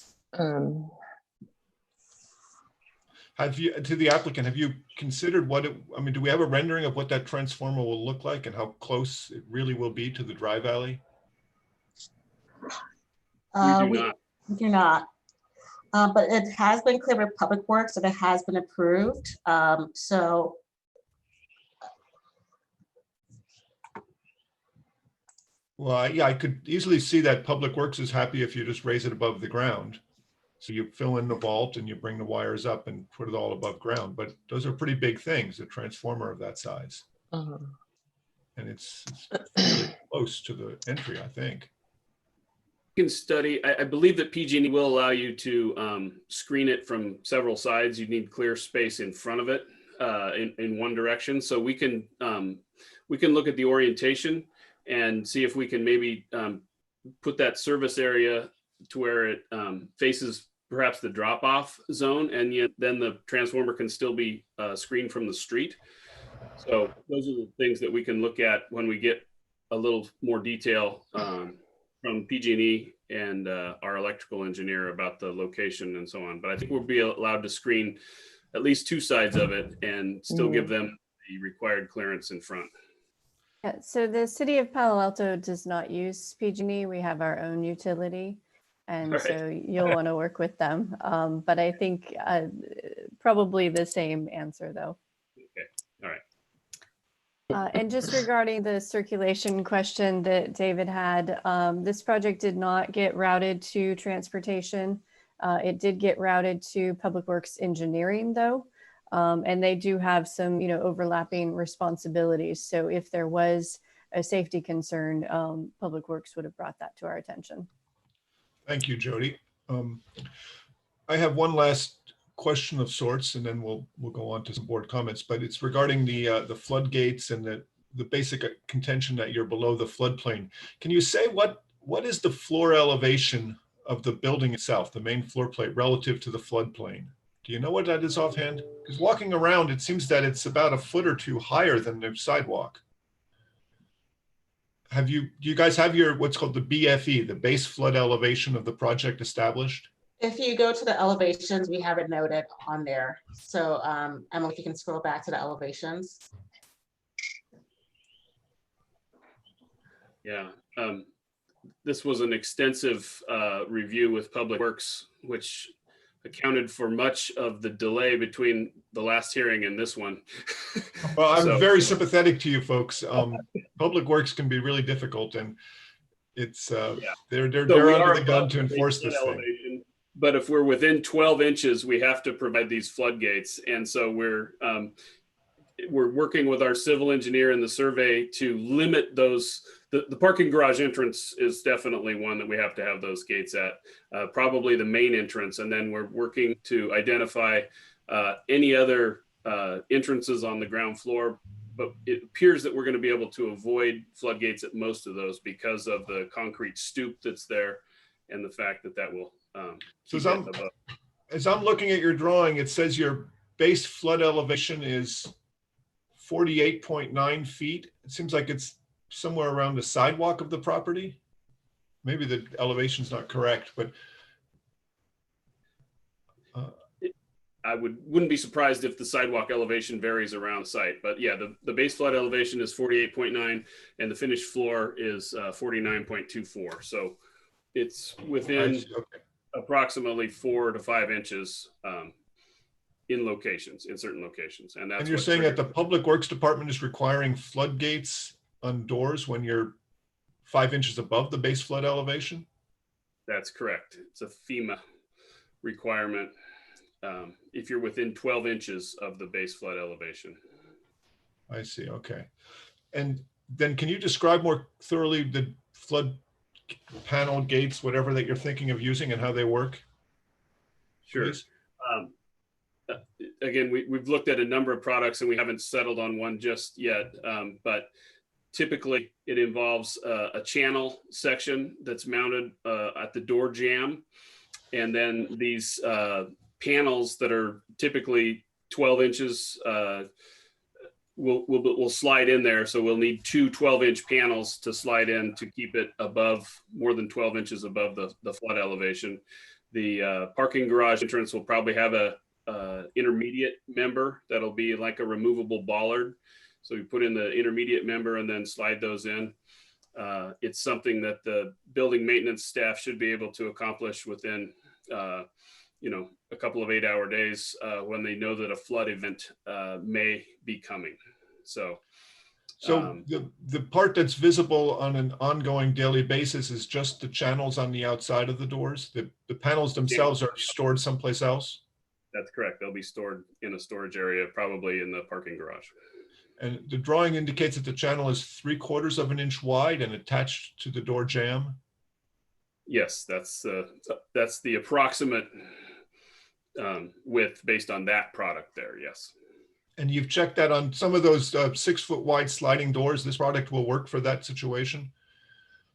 have you, to the applicant, have you considered what it, I mean, do we have a rendering of what that transformer will look like and how close it really will be to the drive alley? We do not. But it has been cleared with Public Works and it has been approved. So Well, yeah, I could easily see that Public Works is happy if you just raise it above the ground. So you fill in the vault and you bring the wires up and put it all above ground. But those are pretty big things, a transformer of that size. And it's fairly close to the entry, I think. You can study, I believe that PG&E will allow you to screen it from several sides. You need clear space in front of it in one direction. So we can look at the orientation and see if we can maybe put that service area to where it faces perhaps the drop-off zone, and yet then the transformer can still be screened from the street. So those are the things that we can look at when we get a little more detail from PG&E and our electrical engineer about the location and so on. But I think we'll be allowed to screen at least 2 sides of it and still give them the required clearance in front. Yeah, so the city of Palo Alto does not use PG&E. We have our own utility. And Right. so you'll want to work with them. But I think probably the same answer though. Okay, all right. And just regarding the circulation question that David had, this project did not get routed to transportation. It did get routed to Public Works Engineering though. And they do have some, overlapping responsibilities. So if there was a safety concern, Public Works would have brought that to our attention. Thank you, Jody. I have one last question of sorts, and then we'll go on to some board comments. But it's regarding the floodgates and the basic contention that you're below the floodplain. Can you say what is the floor elevation of the building itself, the main floor plate, relative to the floodplain? Do you know what that is offhand? Because walking around, it seems that it's about a foot or 2 higher than the sidewalk. Do you guys have your, what's called the BFE, the base flood elevation of the project established? if you go to the elevations, we have it noted on there. So Emily, if you can scroll back to the elevations. Yeah, this was an extensive review with Public Works, which accounted for much of the delay between the last hearing and this one. Well, I'm very sympathetic to you folks. Public Works can be really difficult, and it's they're under the gun to enforce this thing. But if we're within 12 inches, we have to provide these floodgates, and so we're working with our civil engineer in the survey to limit those. The parking garage entrance is definitely one that we have to have those gates at, probably the main entrance. And then we're working to identify any other entrances on the ground floor. But it appears that we're going to be able to avoid floodgates at most of those because of the concrete stoop that's there and the fact that that will keep it above. As I'm looking at your drawing, it says your base flood elevation is 48.9 feet. It seems like it's somewhere around the sidewalk of the property. Maybe the elevation's not correct, but I wouldn't be surprised if the sidewalk elevation varies around site. But yeah, the base flood elevation is 48.9 and the finished floor is 49.24. So it's within approximately 4 to 5 inches in certain locations. And you're saying that the Public Works Department is requiring floodgates on doors when you're 5 inches above the base flood elevation? That's correct. It's a FEMA requirement if you're within 12 inches of the base flood elevation. I see, okay. And then can you describe more thoroughly the flood panel gates, whatever that you're thinking of using and how they work? Sure. again, we've looked at a number of products and we haven't settled on one just yet. But typically it involves a channel section that's mounted at the door jamb. And then these panels that are typically 12 inches will slide in there. So we'll need two 12-inch panels to slide in to keep it above, more than 12 inches above the flood elevation. The parking garage entrance will probably have a intermediate member that'll be like a removable bollard. So we put in the intermediate member and then slide those in. It's something that the building maintenance staff should be able to accomplish within a couple of 8-hour days when they know that a flood event may be coming. So the part that's visible on an ongoing daily basis is just the channels on the outside of the doors. The panels themselves are stored someplace else. That's correct. They'll be stored in a storage area, probably in the parking garage. And the drawing indicates that the channel is 3/4 of an inch wide and attached to the door jamb. Yes, that's the approximate width based on that product there. Yes. And you've checked that on some of those 6-foot wide sliding doors. This product will work for that situation.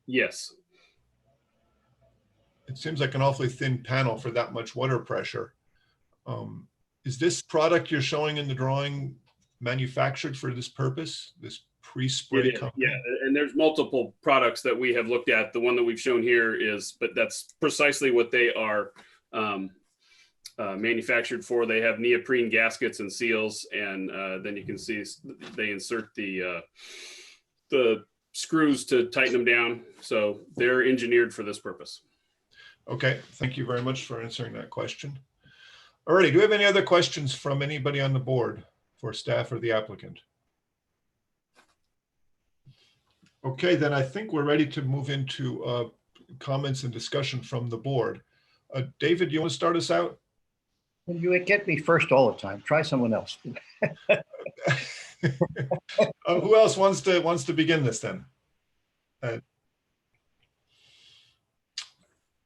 Yes. It seems like an awfully thin panel for that much water pressure. Is this product you're showing in the drawing manufactured for this purpose, this pre-spray company? Yeah, and there's multiple products that we have looked at. The one that we've shown here but that's precisely what they are manufactured for. They have neoprene gaskets and seals, and then you can see they insert the screws to tighten them down. So they're engineered for this purpose. Okay, thank you very much for answering that question. Alrighty, do we have any other questions from anybody on the board for staff or the applicant? Okay, then I think we're ready to move into comments and discussion from the board. David, you want to start us out? You get me first all the time. Try someone else. Who else wants to begin this then?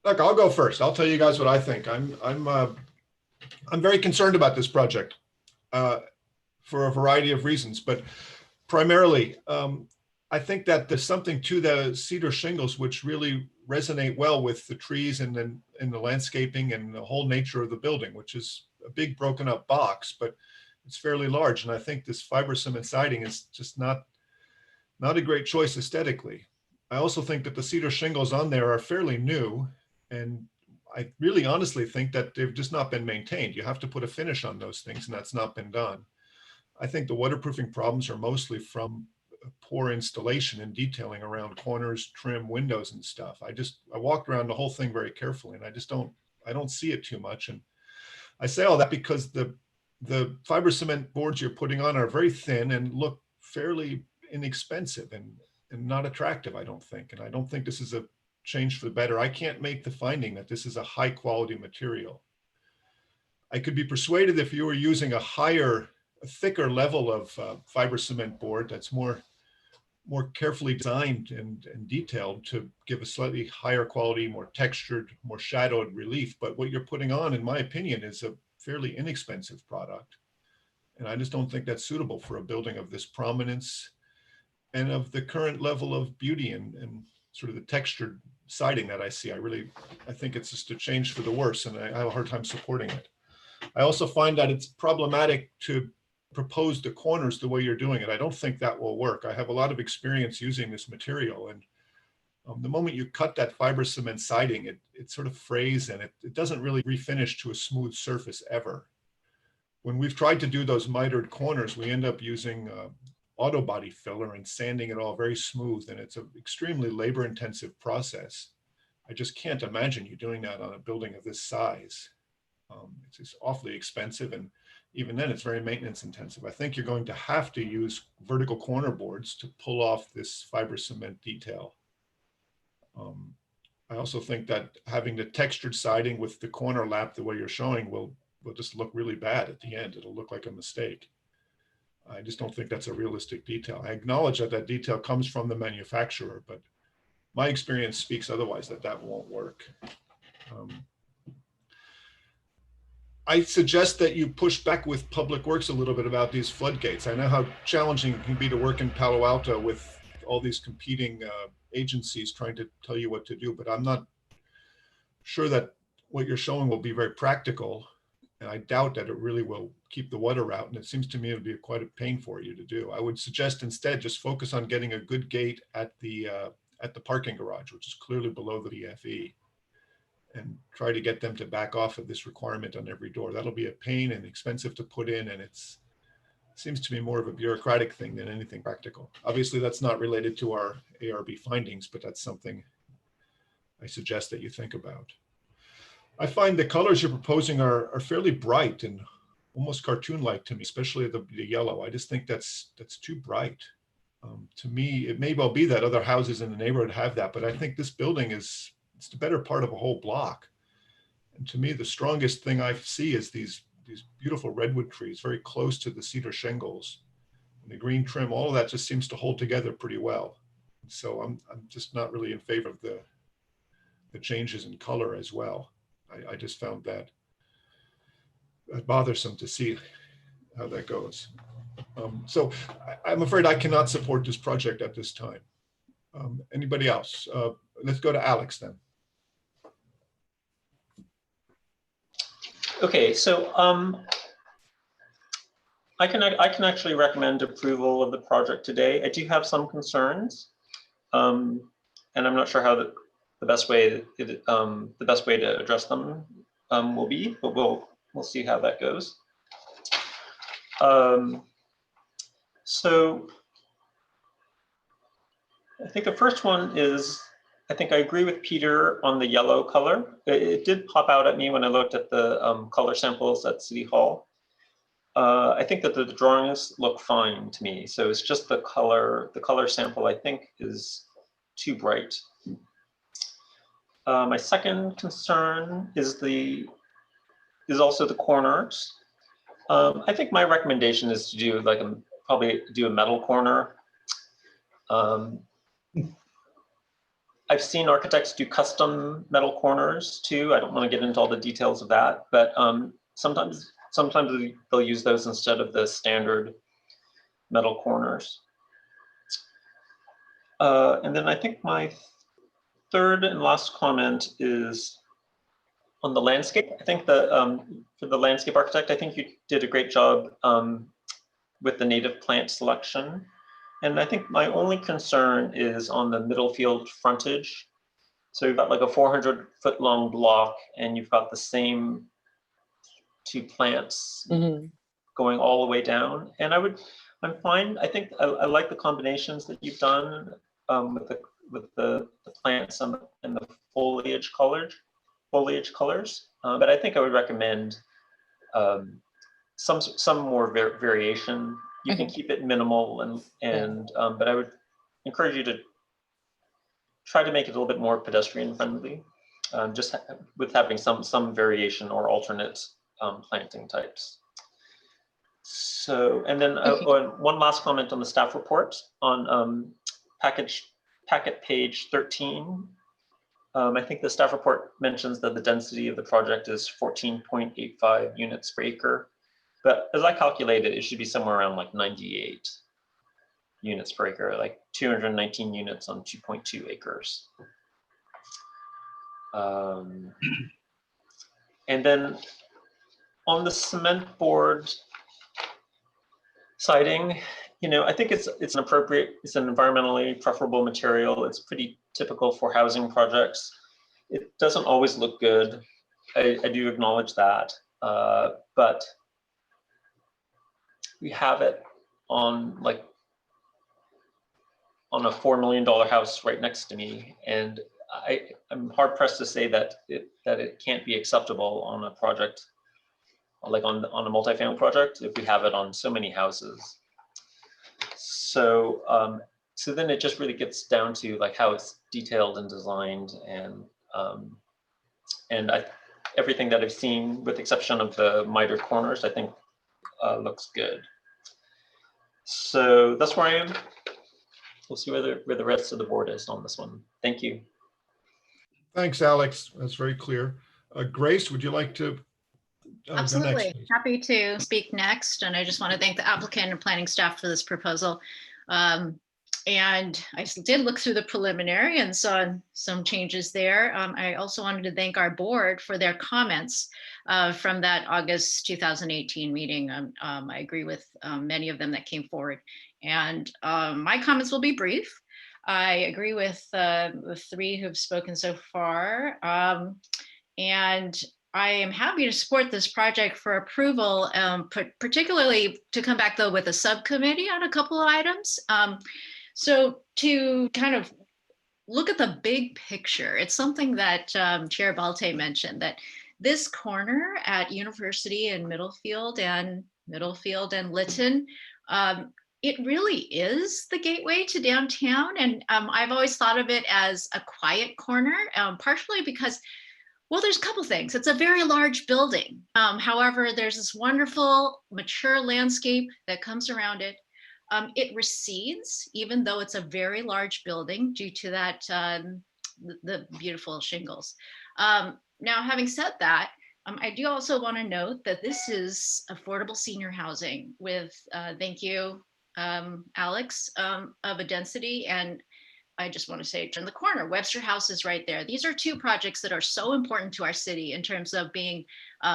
Look, I'll go first. I'll tell you guys what I think. I'm very concerned about this project for a variety of reasons, but primarily, I think that there's something to the cedar shingles which really resonate well with the trees and then in the landscaping and the whole nature of the building, which is a big broken up box, but it's fairly large. And I think this fiber cement siding is just not a great choice aesthetically. I also think that the cedar shingles on there are fairly new, and I really honestly think that they've just not been maintained. You have to put a finish on those things, and that's not been done. I think the waterproofing problems are mostly from poor installation and detailing around corners, trim, windows and stuff. I walked around the whole thing very carefully, and I don't see it too much. And I say all that because the fiber cement boards you're putting on are very thin and look fairly inexpensive and not attractive, I don't think. And I don't think this is a change for the better. I can't make the finding that this is a high quality material. I could be persuaded if you were using a thicker level of fiber cement board that's more carefully designed and detailed to give a slightly higher quality, more textured, more shadowed relief. But what you're putting on, in my opinion, is a fairly inexpensive product. And I just don't think that's suitable for a building of this prominence and of the current level of beauty and sort of the textured siding that I see. I think it's just a change for the worse, and I have a hard time supporting it. I also find that it's problematic to propose the corners the way you're doing it. I don't think that will work. I have a lot of experience using this material, and the moment you cut that fiber cement siding, it sort of frays and it doesn't really refinish to a smooth surface ever. When we've tried to do those mitered corners, we end up using auto body filler and sanding it all very smooth, and it's an extremely labor intensive process. I just can't imagine you doing that on a building of this size. It's just awfully expensive, and even then it's very maintenance intensive. I think you're going to have to use vertical corner boards to pull off this fiber cement detail. I also think that having the textured siding with the corner lap the way you're showing will just look really bad at the end. It'll look like a mistake. I just don't think that's a realistic detail. I acknowledge that detail comes from the manufacturer, but my experience speaks otherwise, that won't work. I suggest that you push back with Public Works a little bit about these floodgates. I know how challenging it can be to work in Palo Alto with all these competing agencies trying to tell you what to do, but I'm not sure that what you're showing will be very practical. And I doubt that it really will keep the water out. And it seems to me it would be quite a pain for you to do. I would suggest instead just focus on getting a good gate at the parking garage, which is clearly below the BFE, and try to get them to back off of this requirement on every door. That'll be a pain and expensive to put in, and it seems to be more of a bureaucratic thing than anything practical. Obviously, that's not related to our ARB findings, but that's something I suggest that you think about. I find the colors you're proposing are fairly bright and almost cartoon-like to me, especially the yellow. I just think that's too bright. To me, it may well be that other houses in the neighborhood have that, but I think this building it's the better part of a whole block. And to me, the strongest thing I see is these beautiful redwood trees very close to the cedar shingles. And the green trim, all of that just seems to hold together pretty well. So I'm just not really in favor of the changes in color as well. I just found that bothersome to see how that goes. So I'm afraid I cannot support this project at this time. Anybody else? Let's go to Alex then. Okay, so I can actually recommend approval of the project today. I do have some concerns, and I'm not sure how the best way to address them will be, but we'll see how that goes. So I think the first one is, I think I agree with Peter on the yellow color. It did pop out at me when I looked at the color samples at City Hall. I think that the drawings look fine to me. So it's just the color sample I think is too bright. My second concern is also the corners. I think my recommendation is to do probably do a metal corner. I've seen architects do custom metal corners too. I don't want to get into all the details of that, but sometimes they'll use those instead of the standard metal corners. And then I think my third and last comment is on the landscape. I think that for the landscape architect, I think you did a great job with the native plant selection. And I think my only concern is on the middle field frontage. So you've got like a 400-foot long block and you've got the same two plants going all the way down. And I'm fine. I think I like the combinations that you've done with the plants and the foliage colors. But I think I would recommend some more variation. You can keep it minimal but I would encourage you to try to make it a little bit more pedestrian friendly, just with having some variation or alternate planting types. So, and then one last comment on the staff report on packet page 13. I think the staff report mentions that the density of the project is 14.85 units per acre. But as I calculated, it should be somewhere around like 98 units per acre, like 219 units on 2.2 acres. And then on the cement board siding, I think it's an environmentally preferable material. It's pretty typical for housing projects. It doesn't always look good. I do acknowledge that, but we have it on a $4 million house right next to me, and I'm hard pressed to say that it can't be acceptable on a project, like on a multifamily project, if we have it on so many houses. So so then it just really gets down to like how it's detailed and designed, and everything that I've seen, with the exception of the mitered corners, I think looks good. So that's where I am. We'll see where the rest of the board is on this one. Thank you. Thanks, Alex. That's very clear. Grace, would you like to go next, Absolutely. please. Happy to speak next. And I just want to thank the applicant and planning staff for this proposal. And I did look through the preliminary and saw some changes there. I also wanted to thank our board for their comments from that August 2018 meeting. I agree with many of them that came forward. And my comments will be brief. I agree with the three who've spoken so far. And I am happy to support this project for approval, particularly to come back though with a subcommittee on a couple of items. So to kind of look at the big picture, it's something that Chair Balte mentioned, that this corner at University and Middlefield and Lytton, it really is the gateway to downtown. And I've always thought of it as a quiet corner, partially because, well, there's a couple things. It's a very large building. However, there's this wonderful mature landscape that comes around it. It recedes, even though it's a very large building due to that, the beautiful shingles. Now, having said that, I do also want to note that this is affordable senior housing with, thank you, Alex, of a density. And I just want to say, turn the corner, Webster House is right there. These are two projects that are so important to our city in terms of being,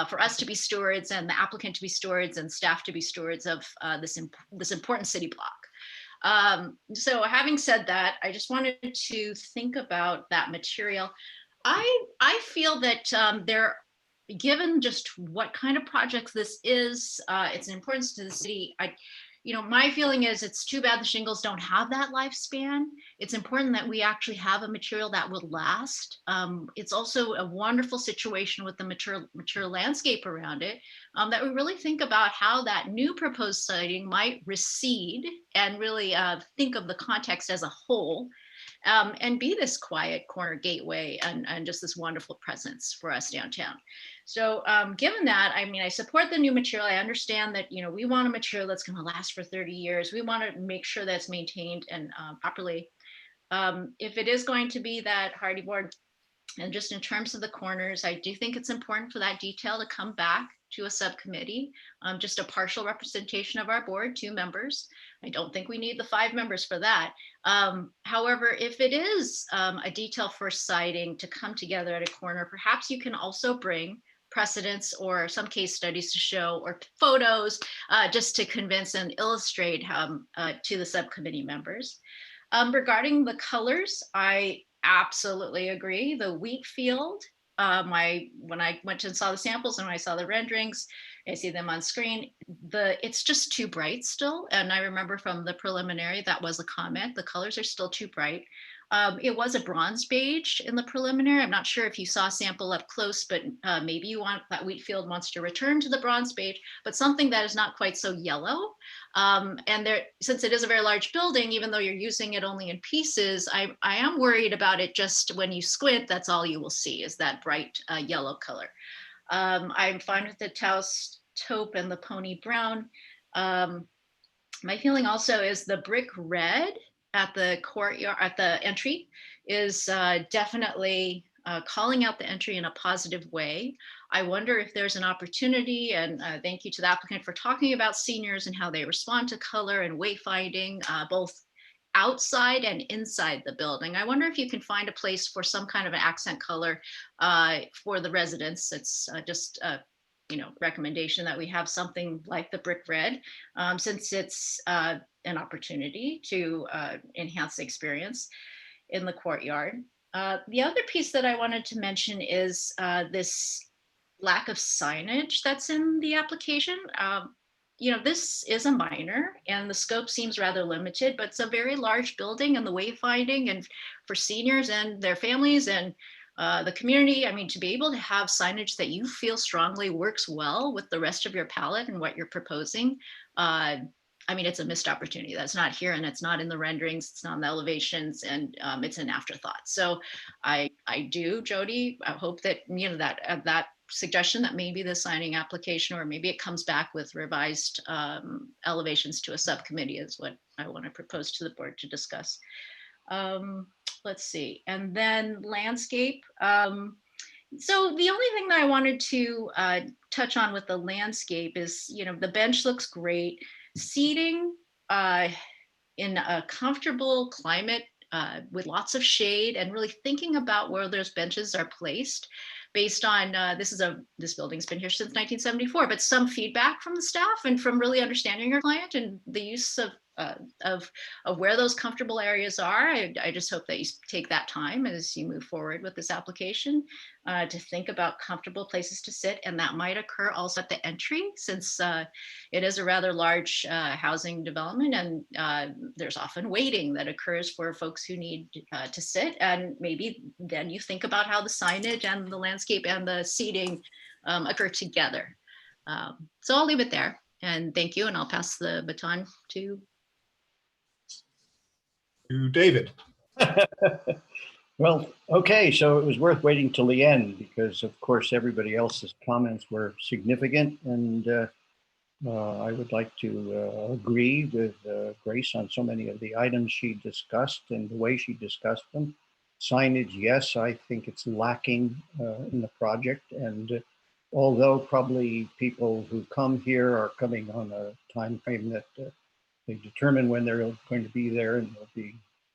for us to be stewards and the applicant to be stewards and staff to be stewards of this important city block. So having said that, I just wanted to think about that material. I feel that given just what kind of projects this is, its importance to the city, my feeling is it's too bad the shingles don't have that lifespan. It's important that we actually have a material that will last. It's also a wonderful situation with the mature landscape around it, that we really think about how that new proposed siting might recede and really think of the context as a whole, and be this quiet corner gateway and just this wonderful presence for us downtown. So given that, I support the new material. I understand that, we want a material that's going to last for 30 years. We want to make sure that's maintained and properly. If it is going to be that hardy board, and just in terms of the corners, I do think it's important for that detail to come back to a subcommittee, just a partial representation of our board, 2 members. I don't think we need the 5 members for that. However, if it is a detail for siting to come together at a corner, perhaps you can also bring precedents or some case studies to show, or photos, just to convince and illustrate to the subcommittee members. Regarding the colors, I absolutely agree. The wheat field, when I went and saw the samples and when I saw the renderings, I see them on screen, it's just too bright still. And I remember from the preliminary, that was a comment, the colors are still too bright. It was a bronze beige in the preliminary. I'm not sure if you saw a sample up close, but maybe you want that wheat field wants to return to the bronze beige, but something that is not quite so yellow. And since it is a very large building, even though you're using it only in pieces, I am worried about it. Just when you squint, that's all you will see is that bright yellow color. I'm fine with the Taos taupe and the pony brown. My feeling also is the brick red at the courtyard, at the entry, is definitely calling out the entry in a positive way. I wonder if there's an opportunity, and thank you to the applicant for talking about seniors and how they respond to color and wayfinding, both outside and inside the building. I wonder if you can find a place for some kind of an accent color for the residents. It's just recommendation that we have something like the brick red, since it's an opportunity to enhance the experience in the courtyard. The other piece that I wanted to mention is this lack of signage that's in the application. This is a minor and the scope seems rather limited, but it's a very large building, and the wayfinding and for seniors and their families and the community, to be able to have signage that you feel strongly works well with the rest of your palette and what you're proposing, it's a missed opportunity. That's not here, and it's not in the renderings, it's not in the elevations, and it's an afterthought. So I do, Jody, I hope that, that suggestion that maybe the signing application, or maybe it comes back with revised elevations to a subcommittee, is what I want to propose to the board to discuss. Let's see, and then landscape. So the only thing that I wanted to touch on with the landscape is, the bench looks great. Seating in a comfortable climate with lots of shade, and really thinking about where those benches are placed based on this building's been here since 1974, but some feedback from the staff and from really understanding your client and the use of where those comfortable areas are. I just hope that you take that time as you move forward with this application to think about comfortable places to sit, and that might occur also at the entry, since it is a rather large housing development, and there's often waiting that occurs for folks who need to sit, and maybe then you think about how the signage and the landscape and the seating occur together. So I'll leave it there, and thank you, and I'll pass the baton to David. Well, okay, so it was worth waiting till the end because, of course, everybody else's comments were significant, and I would like to agree with Grace on so many of the items she discussed and the way she discussed them. Signage, yes, I think it's lacking in the project, and although probably people who come here are coming on a time frame that they determine when they're going to be there and will be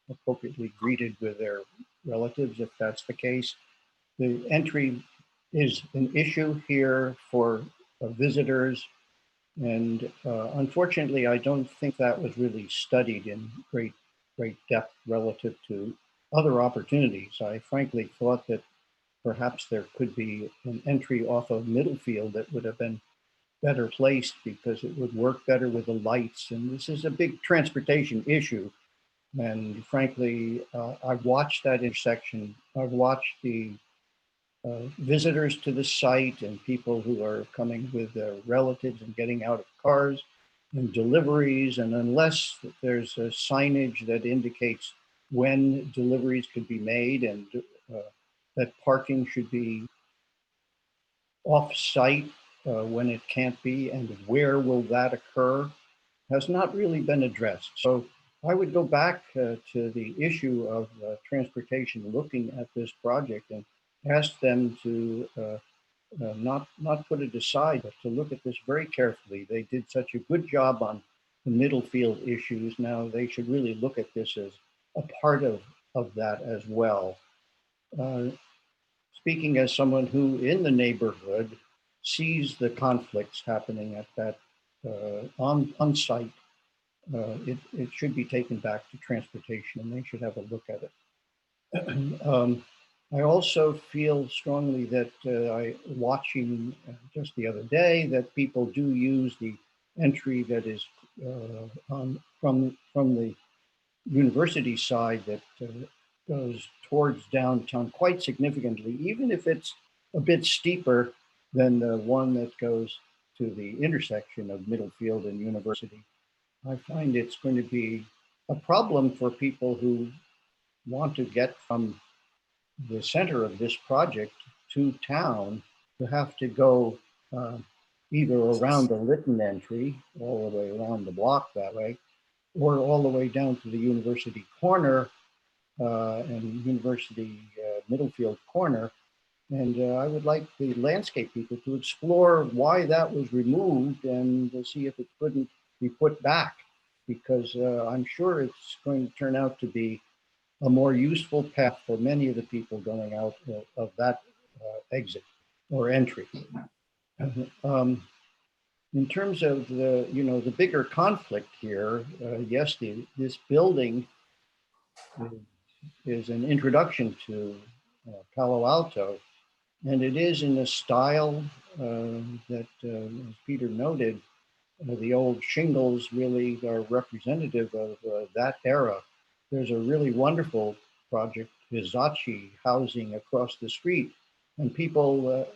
appropriately greeted with their relatives if that's the case. The entry is an issue here for visitors, and unfortunately I don't think that was really studied in great depth relative to other opportunities. I frankly thought that perhaps there could be an entry off of Middlefield that would have been better placed because it would work better with the lights, and this is a big transportation issue. And frankly, I watched that intersection. I've watched the visitors to the site and people who are coming with their relatives and getting out of cars and deliveries. And unless there's a signage that indicates when deliveries could be made and that parking should be off-site when it can't be, and where will that occur, has not really been addressed. So I would go back to the issue of transportation looking at this project and ask them to not put it aside, but to look at this very carefully. They did such a good job on the Middlefield issues. Now they should really look at this as a part of that as well. Speaking as someone who in the neighborhood sees the conflicts happening at that on site, it should be taken back to transportation and they should have a look at it. I also feel strongly that watching just the other day that people do use the entry that is from the university side that goes towards downtown quite significantly, even if it's a bit steeper than the one that goes to the intersection of Middlefield and University. I find it's going to be a problem for people who want to get from the center of this project to town to have to go either around the Lytton entry, all the way around the block that way, or all the way down to the University corner and University Middlefield corner. And I would like the landscape people to explore why that was removed and to see if it couldn't be put back, because I'm sure it's going to turn out to be a more useful path for many of the people going out of that exit or entry. In terms of the bigger conflict here, yes, this building is an introduction to Palo Alto, and it is in a style that, as Peter noted, the old shingles really are representative of that era. There's a really wonderful project, Hizachi housing across the street, and people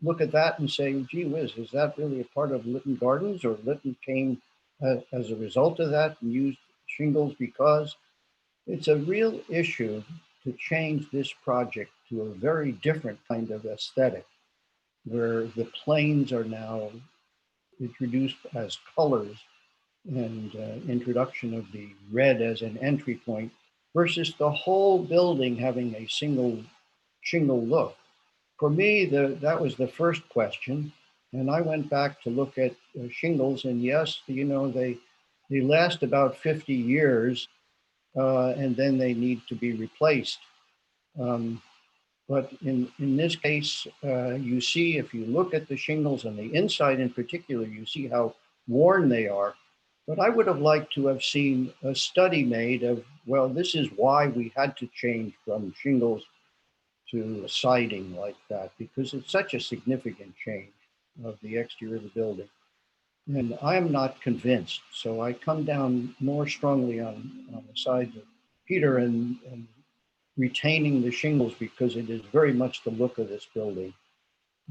look at that and say, gee whiz, is that really a part of Lytton Gardens, or Lytton came as a result of that and used shingles? Because it's a real issue to change this project to a very different kind of aesthetic, where the planes are now introduced as colors and introduction of the red as an entry point versus the whole building having a single shingle look. For me, that was the first question. And I went back to look at shingles, and yes, you know, they last about 50 years, and then they need to be replaced. But in this case, you see, if you look at the shingles on the inside in particular, you see how worn they are. But I would have liked to have seen a study made of, well, this is why we had to change from shingles to siding like that, because it's such a significant change of the exterior of the building. And I'm not convinced. So I come down more strongly on the side of Peter and retaining the shingles, because it is very much the look of this building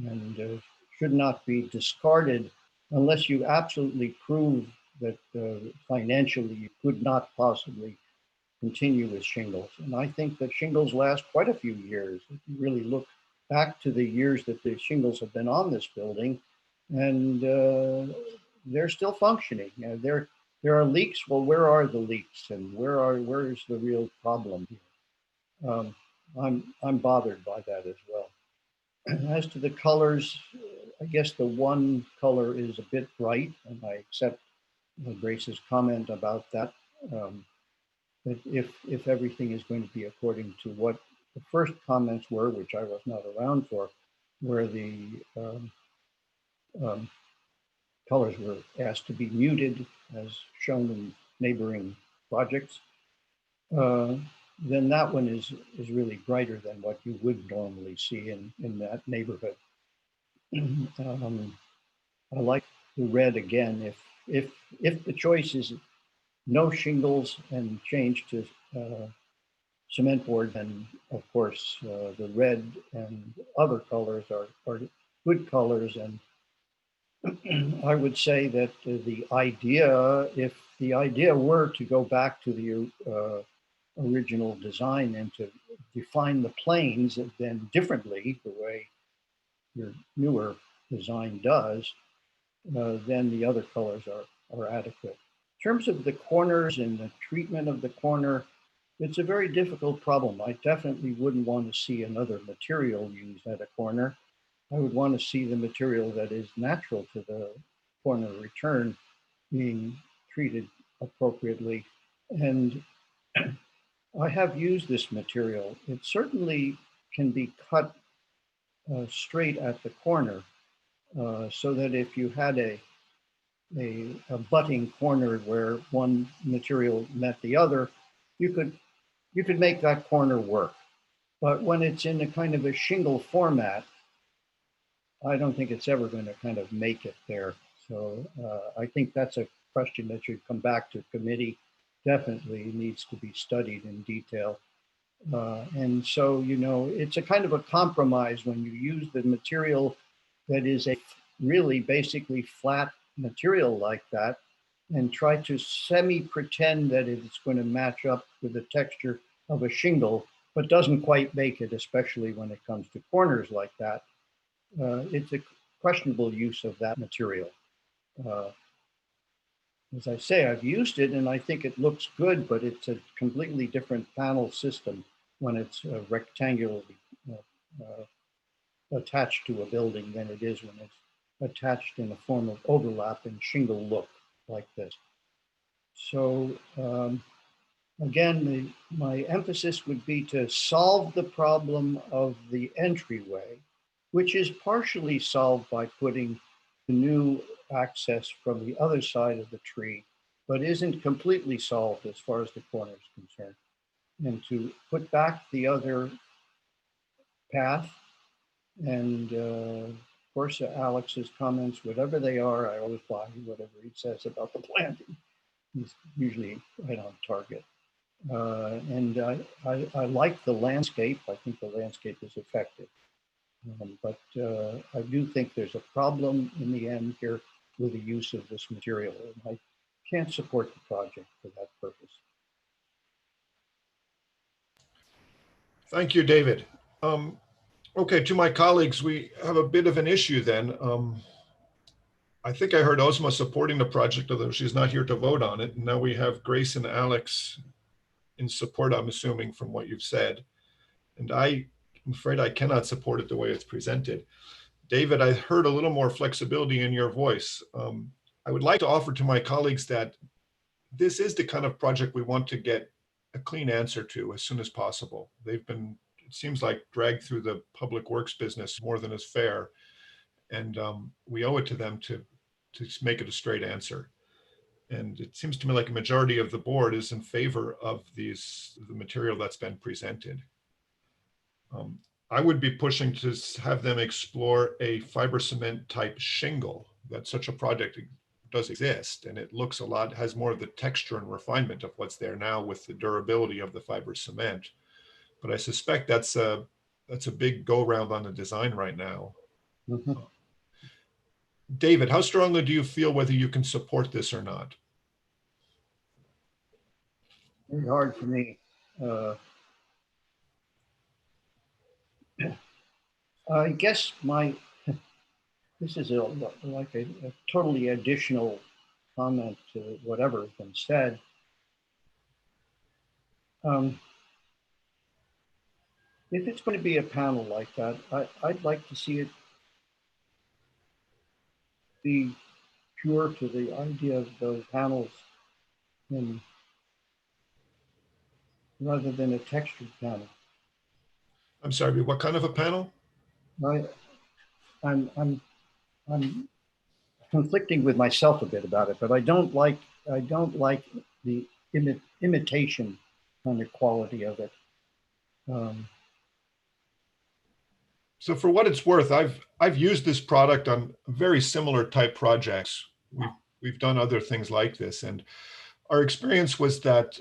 and should not be discarded unless you absolutely prove that financially you could not possibly continue with shingles. And I think that shingles last quite a few years. If you really look back to the years that the shingles have been on this building, and they're still functioning. There are leaks. Well, where are the leaks, and where is the real problem here? I'm bothered by that as well. As to the colors, I guess the one color is a bit bright, and I accept Grace's comment about that. That if everything is going to be according to what the first comments were, which I was not around for, where the colors were asked to be muted as shown in neighboring projects, then that one is really brighter than what you would normally see in that neighborhood. I like the red again. If the choice is no shingles and change to cement board, then of course the red and other colors are good colors. And I would say that the idea, if the idea were to go back to the original design and to define the planes then differently, the way your newer design does, then the other colors are adequate. In terms of the corners and the treatment of the corner, it's a very difficult problem. I definitely wouldn't want to see another material used at a corner. I would want to see the material that is natural to the corner return being treated appropriately. And I have used this material. It certainly can be cut straight at the corner, so that if you had a butting corner where one material met the other, you could make that corner work. But when it's in a kind of a shingle format, I don't think it's ever going to kind of make it there. So I think that's a question that should come back to committee. Definitely needs to be studied in detail. And so, you know, it's a kind of a compromise when you use the material that is a really basically flat material like that and try to semi-pretend that it's going to match up with the texture of a shingle, but doesn't quite make it, especially when it comes to corners like that. It's a questionable use of that material. As I say, I've used it and I think it looks good, but it's a completely different panel system when it's rectangularly attached to a building than it is when it's attached in a form of overlap and shingle look like this. So again, my emphasis would be to solve the problem of the entryway, which is partially solved by putting the new access from the other side of the tree, but isn't completely solved as far as the corner is concerned. And to put back the other path, and of course, Alex's comments, whatever they are, I always buy whatever he says about the planting. He's usually right on target. And I like the landscape. I think the landscape is effective. But I do think there's a problem in the end here with the use of this material. And I can't support the project for that purpose. Thank you, David. Okay, to my colleagues, we have a bit of an issue then. I think I heard Ozma supporting the project, although she's not here to vote on it. And now we have Grace and Alex in support, I'm assuming, from what you've said. And I I'm afraid I cannot support it the way it's presented. David, I heard a little more flexibility in your voice. I would like to offer to my colleagues that this is the kind of project we want to get a clean answer to as soon as possible. They've been, it seems like, dragged through the public works business more than is fair. And we owe it to them to make it a straight answer. And it seems to me like a majority of the board is in favor of the material that's been presented. I would be pushing to have them explore a fiber cement type shingle. That such a project does exist, and it looks a lot, has more of the texture and refinement of what's there now with the durability of the fiber cement. But I suspect that's a big go round on the design right now. Mhm. David, how strongly do you feel whether you can support this or not? Very hard for me. I guess this is like a totally additional comment to whatever has been said. If it's going to be a panel like that, I'd like to see it be pure to the idea of those panels, rather than a textured panel. I'm sorry, what kind of a panel? I'm conflicting with myself a bit about it, but I don't like the imitation kind of quality of it. So for what it's worth, I've used this product on very similar type projects. We've done other things like this, and our experience was that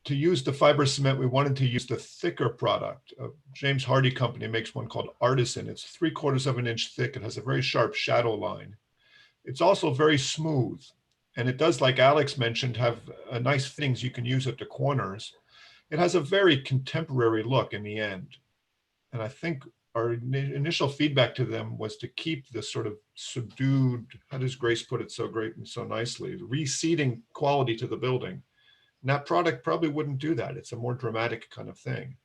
to use the fiber cement, we wanted to use the thicker product. James Hardy Company makes one called Artisan. It's 3/4 of an inch thick. It has a very sharp shadow line. It's also very smooth, and it does, like Alex mentioned, have nice fittings you can use at the corners. It has a very contemporary look in the end. And I think our initial feedback to them was to keep this sort of subdued, how does Grace put it so great and so nicely, reseating quality to the building. And that product probably wouldn't do that. It's a more dramatic kind of thing.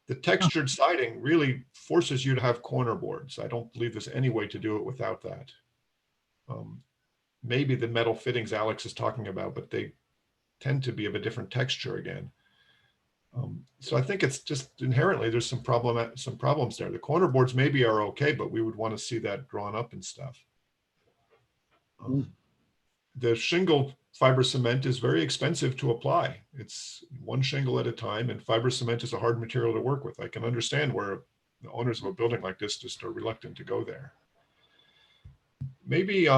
The textured siding really forces you to have corner boards. I don't believe there's any way to do it without that. Maybe the metal fittings Alex is talking about, but they tend to be of a different texture again. So I think it's just inherently there's some problems there. The corner boards maybe are okay, but we would want to see that drawn up and stuff. The shingle fiber cement is very expensive to apply. It's one shingle at a time, and fiber cement is a hard material to work with. I can understand where the owners of a building like this just are reluctant to go there. Maybe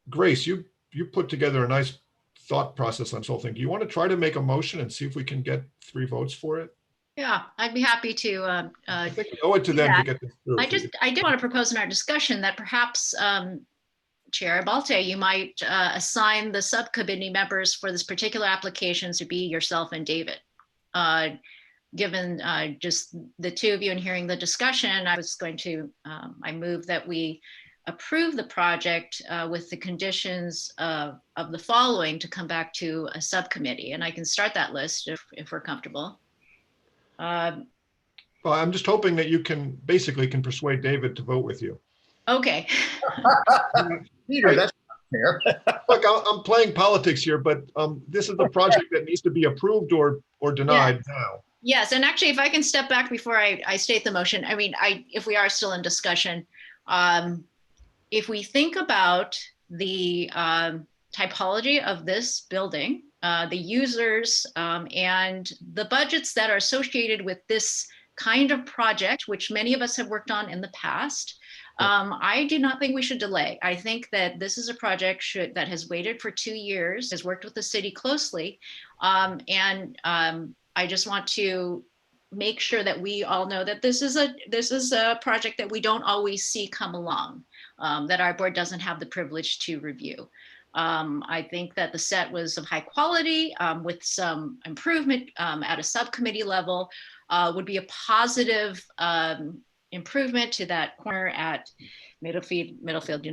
Grace, you put together a nice thought process on this whole thing. Do you want to try to make a motion and see if we can get 3 votes for it? Yeah, I'd be happy to. I think we owe it to them to get this through. I did want to propose in our discussion that perhaps Chair Balte, you might assign the subcommittee members for this particular application to be yourself and David. Given just the two of you and hearing the discussion, I was going to, I move that we approve the project with the conditions of the following to come back to a subcommittee. And I can start that list if we're comfortable. Well, I'm just hoping that you can persuade David to vote with you. Okay. Peter, that's not fair. Look, I'm playing politics here, but this is a project that needs to be approved or denied now. Yes, and actually, if I can step back before I state the motion, I mean, if we are still in discussion, if we think about the typology of this building, the users and the budgets that are associated with this kind of project, which many of us have worked on in the past, I do not think we should delay. I think that this is a project that has waited for 2 years, has worked with the city closely, and I just want to make sure that we all know that this is a project that we don't always see come along, that our board doesn't have the privilege to review. I think that the set was of high quality with some improvement at a subcommittee level would be a positive improvement to that corner at Middlefield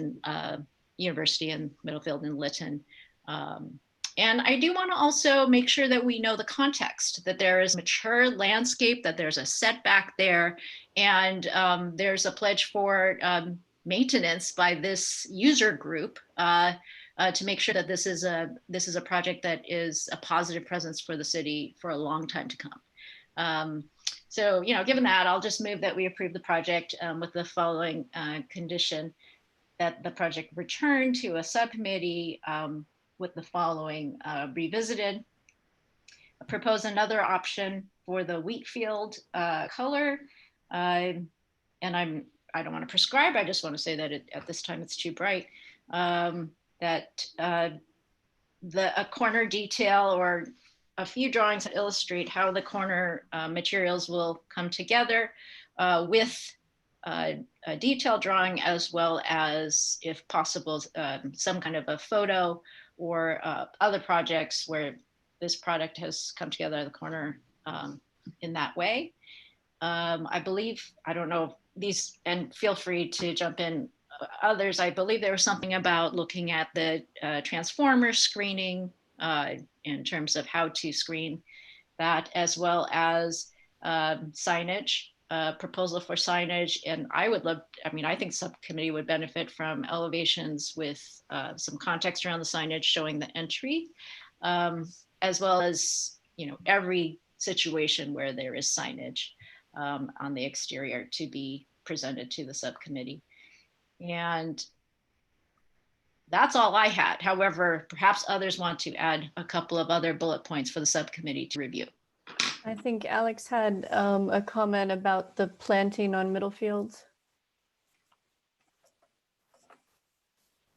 University and Middlefield and Lytton And I do want to also make sure that we know the context, that there is mature landscape, that there's a setback there, and there's a pledge for maintenance by this user group to make sure that this is a project that is a positive presence for the city for a long time to come. So, given that, I'll just move that we approve the project with the following condition, that the project return to a subcommittee with the following revisited. Propose another option for the wheat field color. And I don't want to prescribe, I just want to say that at this time it's too bright. That a corner detail or a few drawings that illustrate how the corner materials will come together with a detailed drawing, as well as, if possible, some kind of a photo or other projects where this product has come together in the corner in that way. I believe, I don't know these, and feel free to jump in others. I believe there was something about looking at the transformer screening in terms of how to screen that, as well as signage, proposal for signage. And I would love, I think subcommittee would benefit from elevations with some context around the signage showing the entry, as well as, every situation where there is signage on the exterior to be presented to the subcommittee. And that's all I had. However, perhaps others want to add a couple of other bullet points for the subcommittee to review. I think Alex had a comment about the planting on Middlefield.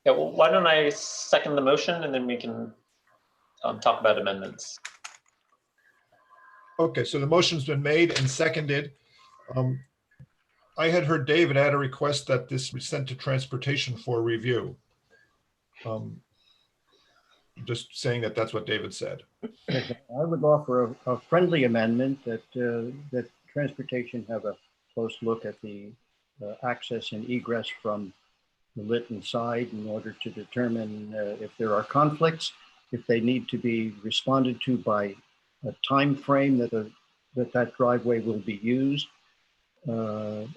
Yeah, well, why don't I second the motion and then we can talk about amendments. Okay, so the motion's been made and seconded. I had heard David had a request that this be sent to transportation for review. Just saying that that's what David said. I would offer a friendly amendment that that transportation have a close look at the access and egress from the Lytton side in order to determine if there are conflicts, if they need to be responded to by a time frame that driveway will be used, and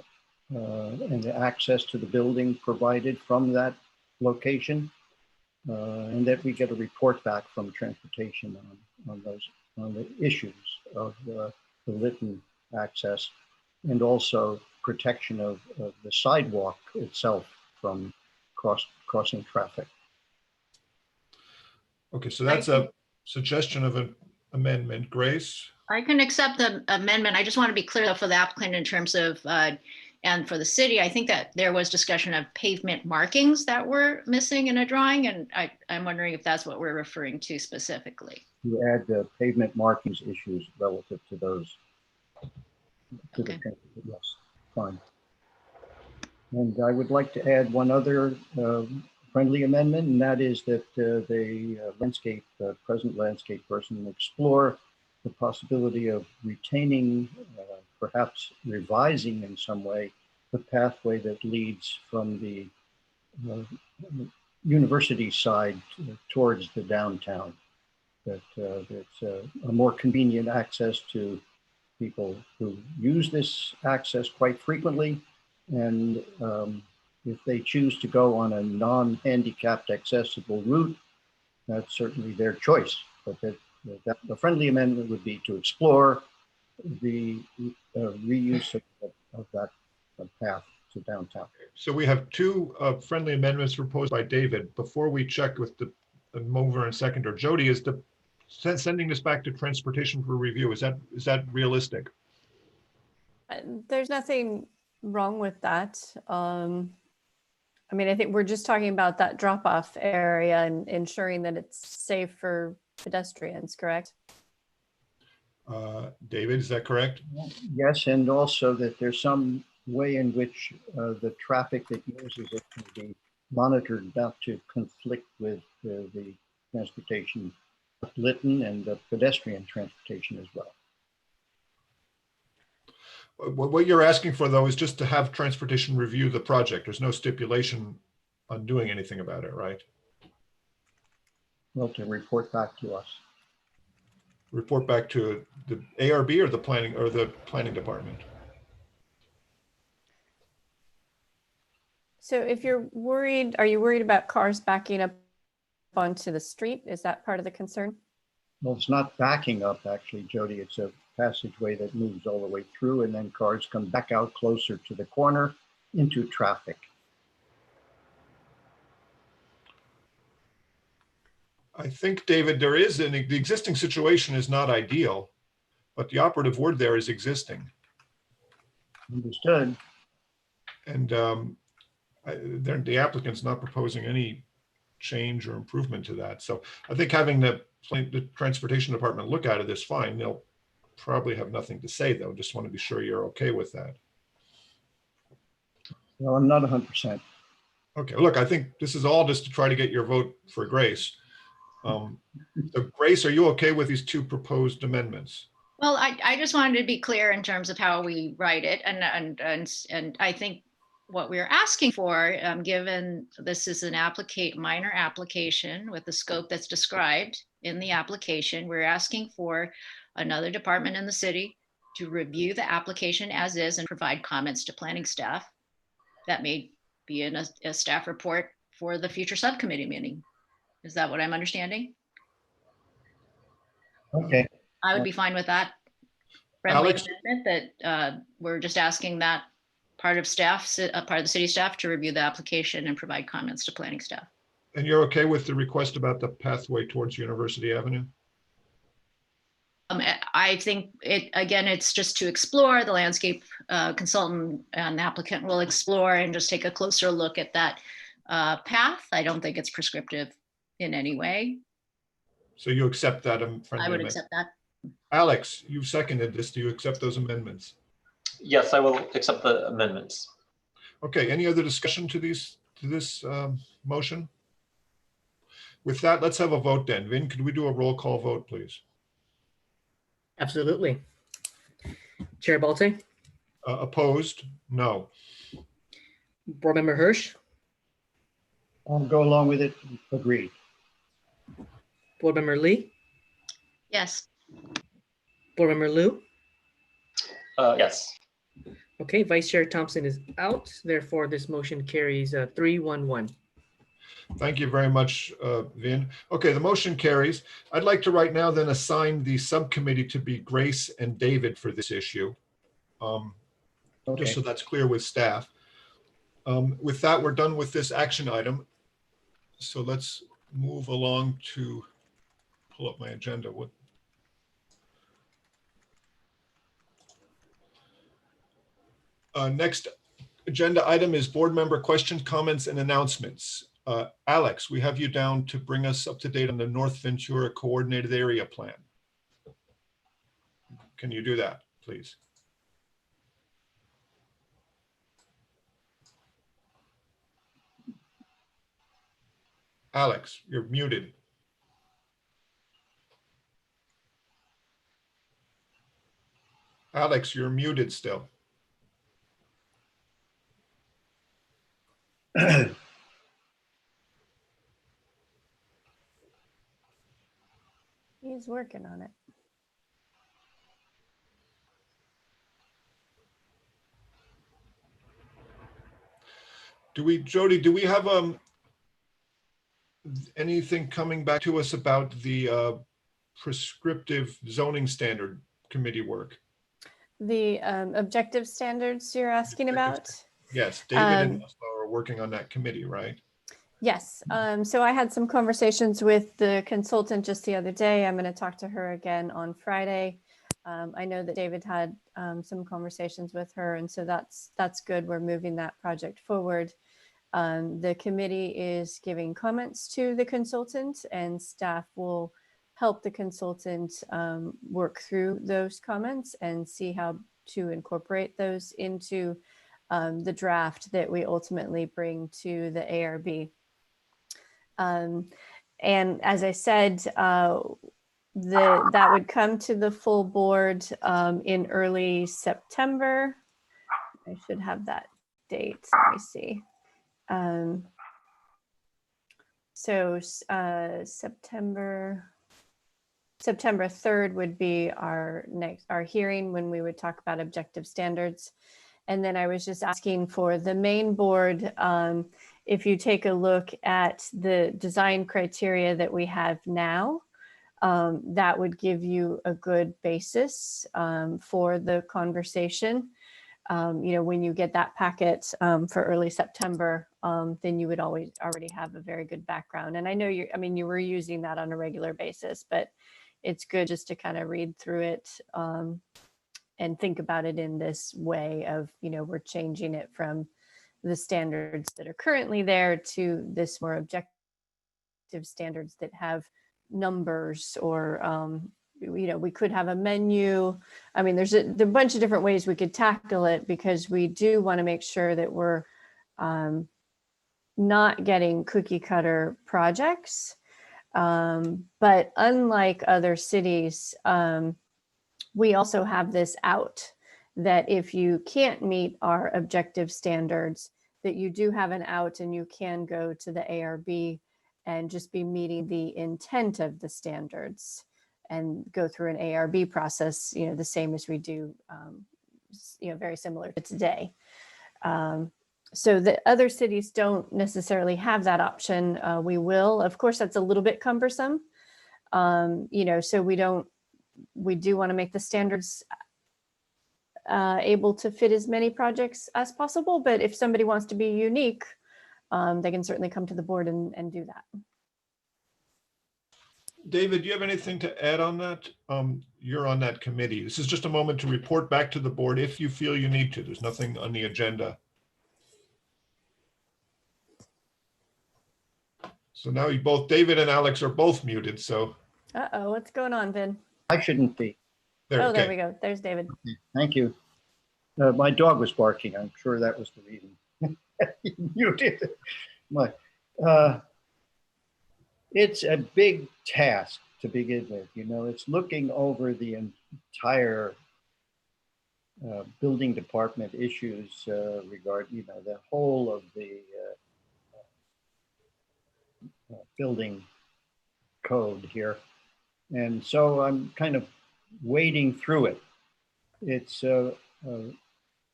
the access to the building provided from that location. And that we get a report back from transportation on the issues of the Lytton access, and also protection of the sidewalk itself from crossing traffic. Okay, so that's a suggestion of an amendment. Grace? I can accept the amendment. I just want to be clear for the applicant in terms of and for the city. I think that there was discussion of pavement markings that were missing in a drawing, and I'm wondering if that's what we're referring to specifically. You add the pavement markings issues relative to those. Okay. Yes, fine. And I would like to add one other friendly amendment, and that is that the present landscape person explore the possibility of retaining, perhaps revising in some way, the pathway that leads from the university side towards the downtown. That it's a more convenient access to people who use this access quite frequently. And if they choose to go on a non-handicapped accessible route, that's certainly their choice. But the friendly amendment would be to explore the reuse of that path to downtown. So we have two friendly amendments proposed by David. Before we check with the mover and seconder, Jody, is the sending this back to transportation for review, is that realistic? There's nothing wrong with that. I think we're just talking about that drop-off area and ensuring that it's safe for pedestrians, correct? David, is that correct? Yes, and also that there's some way in which the traffic that uses it can be monitored not to conflict with the transportation, Lytton, and the pedestrian transportation as well. What you're asking for, though, is just to have transportation review the project. There's no stipulation on doing anything about it, right? Well, to report back to us. Report back to the ARB or the planning department? So if you're worried, are you worried about cars backing up onto the street? Is that part of the concern? Well, it's not backing up, actually, Jody. It's a passageway that moves all the way through, and then cars come back out closer to the corner into traffic. I think, David, the existing situation is not ideal, but the operative word there is existing. Understood. And the applicant's not proposing any change or improvement to that. So I think having the transportation department look at it is fine. They'll probably have nothing to say, though. Just want to be sure you're okay with that. Well, I'm not 100%. Okay, look, I think this is all just to try to get your vote for Grace. So Grace, are you okay with these two proposed amendments? Well, I just wanted to be clear in terms of how we write it, and I think what we're asking for, given this is an minor application with the scope that's described in the application, we're asking for another department in the city to review the application as is and provide comments to planning staff. That may be in a staff report for the future subcommittee meeting. Is that what I'm understanding? Okay. I would be fine with that. Friendly Alex? amendment that we're just asking that part of the city staff to review the application and provide comments to planning staff. And you're okay with the request about the pathway towards University Avenue? I think it's just to explore. The landscape consultant and the applicant will explore and just take a closer look at that path. I don't think it's prescriptive in any way. So you accept that friendly I would amendment? accept that. Alex, you've seconded this. Do you accept those amendments? Yes, I will accept the amendments. Okay, any other discussion to this motion? With that, let's have a vote then. Vin, could we do a roll call vote, please? Absolutely. Chair Balte, Opposed? No. Board Member Hirsch, I'll go along with it. Agreed. Board Member Lee, Yes. Board Member Liu. Yes. Okay, Vice Chair Thompson is out. Therefore, this motion carries 3-1-1. Thank you very much, Vin. Okay, the motion carries. I'd like to right now then assign the subcommittee to be Grace and David for this issue. Okay. Just so that's clear with staff. With that, we're done with this action item. So let's move along to pull up my agenda. Next agenda item is board member questions, comments, and announcements. Alex, we have you down to bring us up to date on the North Ventura Coordinated Area Plan. Can you do that, please? Alex, you're muted. Alex, you're muted still. He's working on it. Jody, do we have anything coming back to us about the prescriptive zoning standard committee work? The objective standards you're asking about? Yes, David and Oslo are working on that committee, right? Yes. So I had some conversations with the consultant just the other day. I'm going to talk to her again on Friday. I know that David had some conversations with her, and so that's good. We're moving that project forward. The committee is giving comments to the consultant, and staff will help the consultant work through those comments and see how to incorporate those into the draft that we ultimately bring to the ARB. And as I said, that would come to the full board in early September. I should have that date. Let me see. So September 3rd would be our hearing when we would talk about objective standards. And then I was just asking for the main board, if you take a look at the design criteria that we have now, that would give you a good basis for the conversation. When you get that packet for early September, then you would already have a very good background. And I know you were using that on a regular basis, but it's good just to kind of read through it and think about it in this way of, we're changing it from the standards that are currently there to this more objective standards that have numbers or, we could have a menu. I mean, there's a bunch of different ways we could tackle it because we do want to make sure that we're not getting cookie cutter projects. But unlike other cities, we also have this out that if you can't meet our objective standards, that you do have an out and you can go to the ARB and just be meeting the intent of the standards and go through an ARB process, the same as we do, very similar to today. So the other cities don't necessarily have that option. We will, of course, that's a little bit cumbersome. So we do want to make the standards able to fit as many projects as possible. But if somebody wants to be unique, they can certainly come to the board and do that. David, do you have anything to add on that? You're on that committee. This is just a moment to report back to the board if you feel you need to. There's nothing on the agenda. So now David and Alex are both muted, so. Uh-oh, what's going on, Vin? I shouldn't be. There we go. There's David. Okay, thank you. My dog was barking. I'm sure that was the reason. He muted. It's a big task to begin with. It's looking over the entire building department issues regarding, the whole of the building code here. And so I'm kind of wading through it. It's a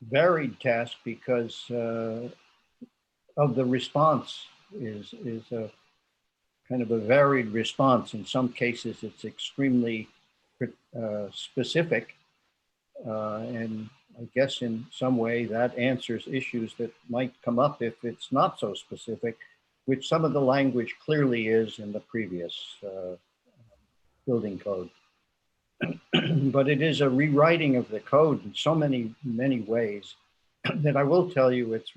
varied task because of the response is a kind of a varied response. In some cases, it's extremely specific. And I guess in some way that answers issues that might come up if it's not so specific, which some of the language clearly is in the previous building code. But it is a rewriting of the code in so many ways that I will tell you it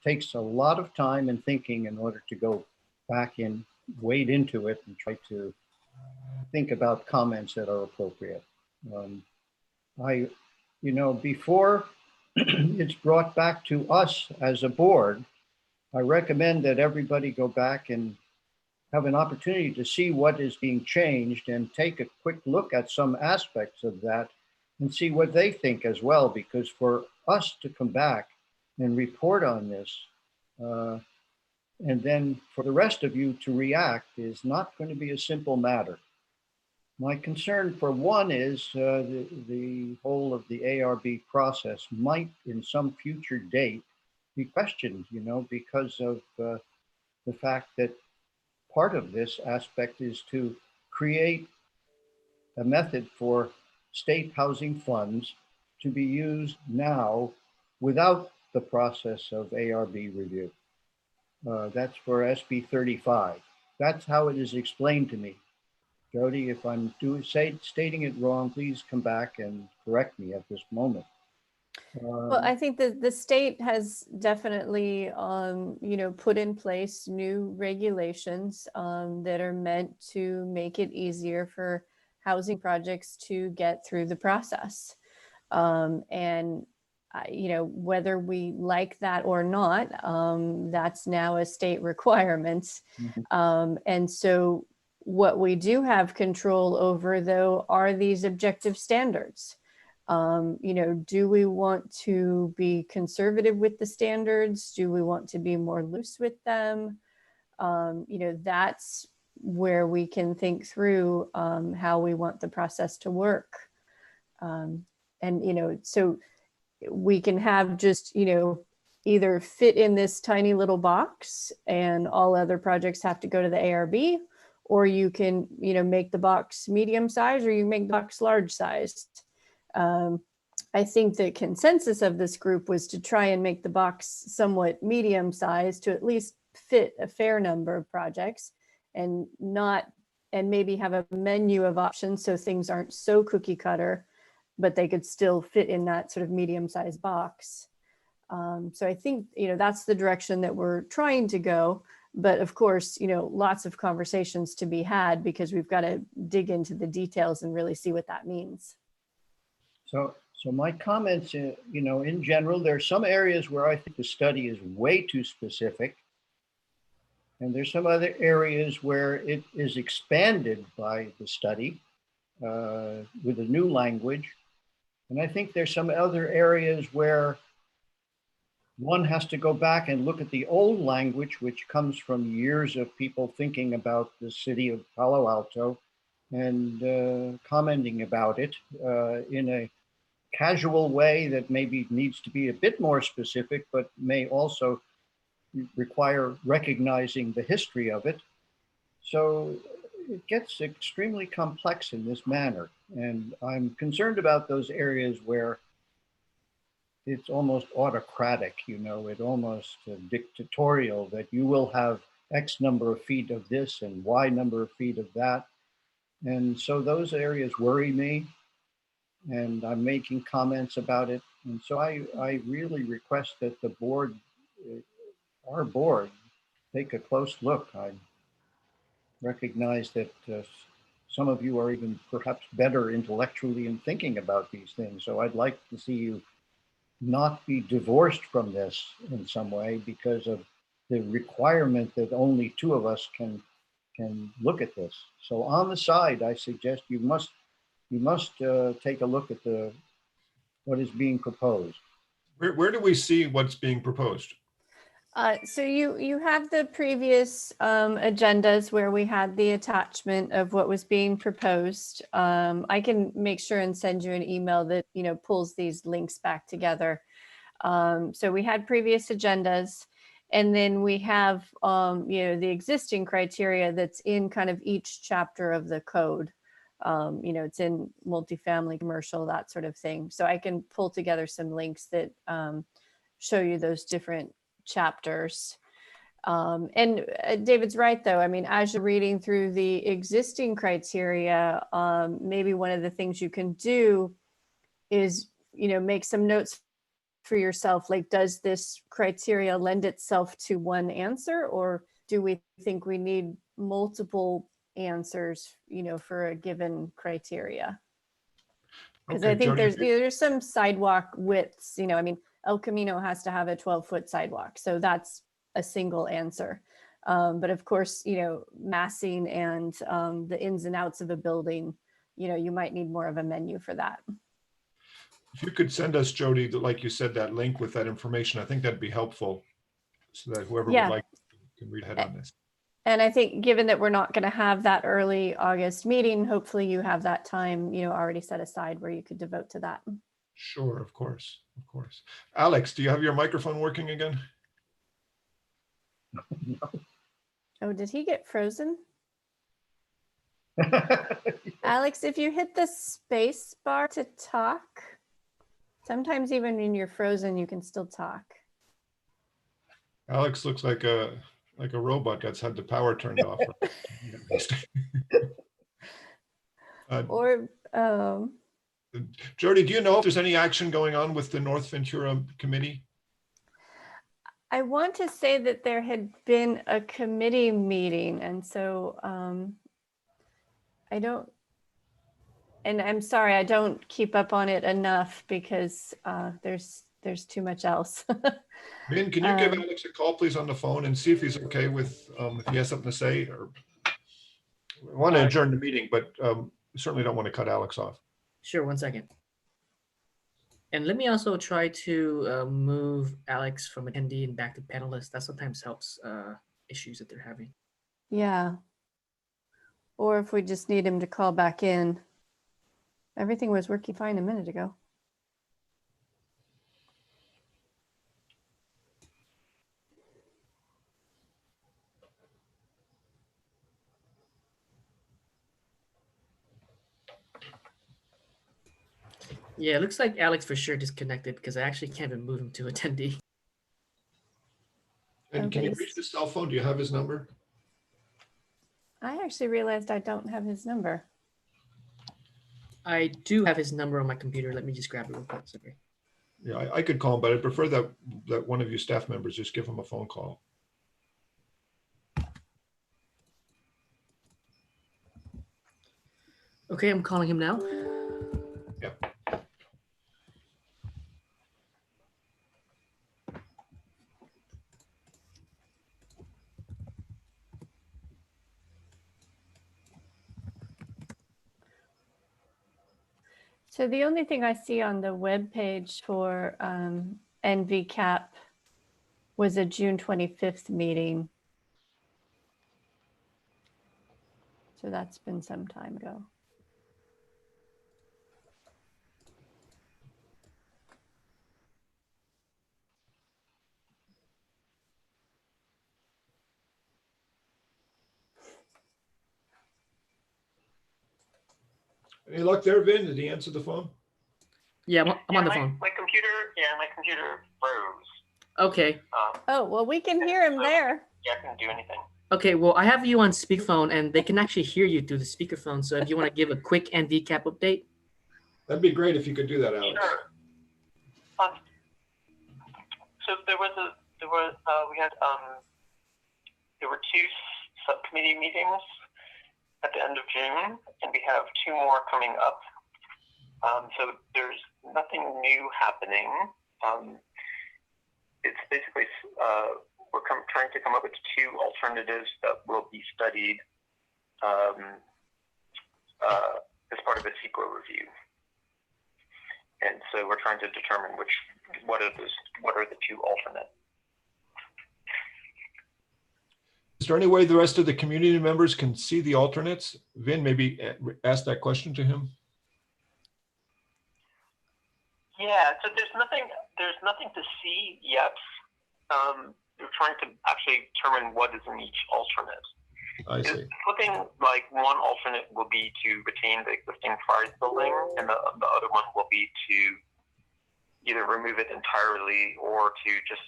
takes a lot of time and thinking in order to go back and wade into it and try to think about comments that are appropriate. Before it's brought back to us as a board, I recommend that everybody go back and have an opportunity to see what is being changed and take a quick look at some aspects of that and see what they think as well. Because for us to come back and report on this, and then for the rest of you to react is not going to be a simple matter. My concern for one is the whole of the ARB process might in some future date be questioned, because of the fact that part of this aspect is to create a method for state housing funds to be used now without the process of ARB review. That's for SB 35. That's how it is explained to me. Jody, if I'm stating it wrong, please come back and correct me at this moment. Well, I think that the state has definitely, put in place new regulations that are meant to make it easier for housing projects to get through the process. Whether we like that or not, that's now a state requirement. Mm-hmm. And so what we do have control over, though, are these objective standards. Do we want to be conservative with the standards? Do we want to be more loose with them? that's where we can think through how we want the process to work. So we can have just, either fit in this tiny little box and all other projects have to go to the ARB, or you can, make the box medium size, or you make the box large sized. I think the consensus of this group was to try and make the box somewhat medium sized to at least fit a fair number of projects, and maybe have a menu of options so things aren't so cookie cutter, but they could still fit in that sort of medium sized box. So I think, that's the direction that we're trying to go. But of course, lots of conversations to be had, because we've got to dig into the details and really see what that means. So my comments, in general, there are some areas where I think the study is way too specific. And there's some other areas where it is expanded by the study with a new language. And I think there's some other areas where one has to go back and look at the old language, which comes from years of people thinking about the city of Palo Alto and commenting about it in a casual way that maybe needs to be a bit more specific, but may also require recognizing the history of it. So it gets extremely complex in this manner. And I'm concerned about those areas where it's almost autocratic, it almost dictatorial, that you will have X number of feet of this and Y number of feet of that. And so those areas worry me, and I'm making comments about it. And so I really request that the board, our board, take a close look. I recognize that some of you are even perhaps better intellectually in thinking about these things. So I'd like to see you not be divorced from this in some way because of the requirement that only two of us can look at this. So on the side, I suggest you must take a look at what is being proposed. Where do we see what's being proposed? So you have the previous agendas where we had the attachment of what was being proposed. I can make sure and send you an email that pulls these links back together. So we had previous agendas, and then we have the existing criteria that's in kind of each chapter of the code. It's in multifamily, commercial, that sort of thing. So I can pull together some links that show you those different chapters. And David's right, though. I mean, as you're reading through the existing criteria, maybe one of the things you can do is, make some notes for yourself. Like, does this criteria lend itself to one answer, or do we think we need multiple answers, for a given criteria? Because I think Jody, there's some sidewalk widths, I mean, El Camino has to have a 12-foot sidewalk. So that's a single answer. But of course, massing and the ins and outs of a building, you might need more of a menu for that. if you could send us, Jody, like you said, that link with that information, I think that'd be helpful so that whoever would like can read ahead on this. And I think given that we're not going to have that early August meeting, hopefully you have that time, already set aside where you could devote to that. Sure, of course, of course. Alex, do you have your microphone working again? No. Oh, did he get frozen? Alex, if you hit the space bar to talk, sometimes even when you're frozen, you can still talk. Alex looks like a robot that's had the power turned off. Jody, do you know if there's any action going on with the North Ventura Committee? I want to say that there had been a committee meeting, and so I don't, and I'm sorry, I don't keep up on it enough because there's too much else. Ben, can you give Alex a call, please, on the phone and see if he's okay with, if he has something to say? Or I want to adjourn the meeting, but certainly don't want to cut Alex off. Sure, 1 second. And let me also try to move Alex from attendee and back to panelist. That sometimes helps issues that they're having. Yeah. Or if we just need him to call back in. Everything was working fine a minute ago. Yeah, it looks like Alex for sure disconnected because I actually can't even move him to attendee. And can you Okay. reach his cell phone? Do you have his number? I actually realized I don't have his number. I do have his number on my computer. Let me just grab it real quick. Sorry. Yeah, I could call him, but I'd prefer that one of you staff members just give him a phone call. Okay, I'm calling him now. Yeah. So the only thing I see on the web page for NVCAP was a June 25th meeting. So that's been some time ago. Any luck there, Vin? Did he answer the phone? Yeah, I'm on the my, phone. My computer froze. Okay. Oh, well, we can hear him there. Yeah, I couldn't do anything. Okay, well, I have you on speakerphone and they can actually hear you through the speakerphone. So if you want to give a quick NVCAP update. That'd be great if you could do that, Alex. Sure. So there were two subcommittee meetings at the end of June, and we have two more coming up. So there's nothing new happening. It's basically we're trying to come up with two alternatives that will be studied as part of a CEQA review. And so we're trying to determine what are the two alternate. Is there any way the rest of the community members can see the alternates? Vin, maybe ask that question to him. Yeah, so there's nothing to see yet. We're trying to actually determine what is in each alternate. I see. It's looking like one alternate will be to retain the existing Fry's building, and the other one will be to either remove it entirely or to just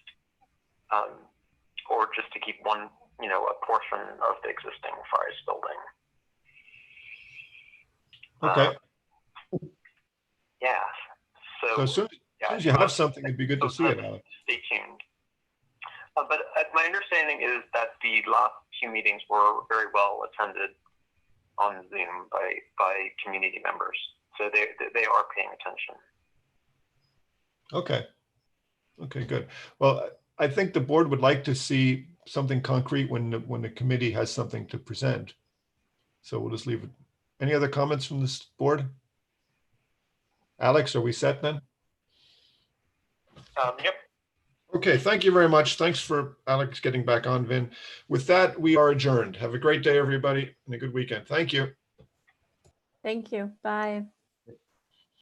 to keep one, a portion of the existing Fry's building. Okay. Yeah. So as soon as you have something, it'd be good to see it, Alex. Stay tuned. But my understanding is that the last two meetings were very well attended on Zoom by community members. So they are paying attention. Okay. Okay, good. Well, I think the board would like to see something concrete when the committee has something to present. So we'll just leave it. Any other comments from this board? Alex, are we set then? Yep. Okay, thank you very much. Thanks for Alex getting back on, Vin. With that, we are adjourned. Have a great day, everybody, and a good weekend. Thank you. Thank you. Bye.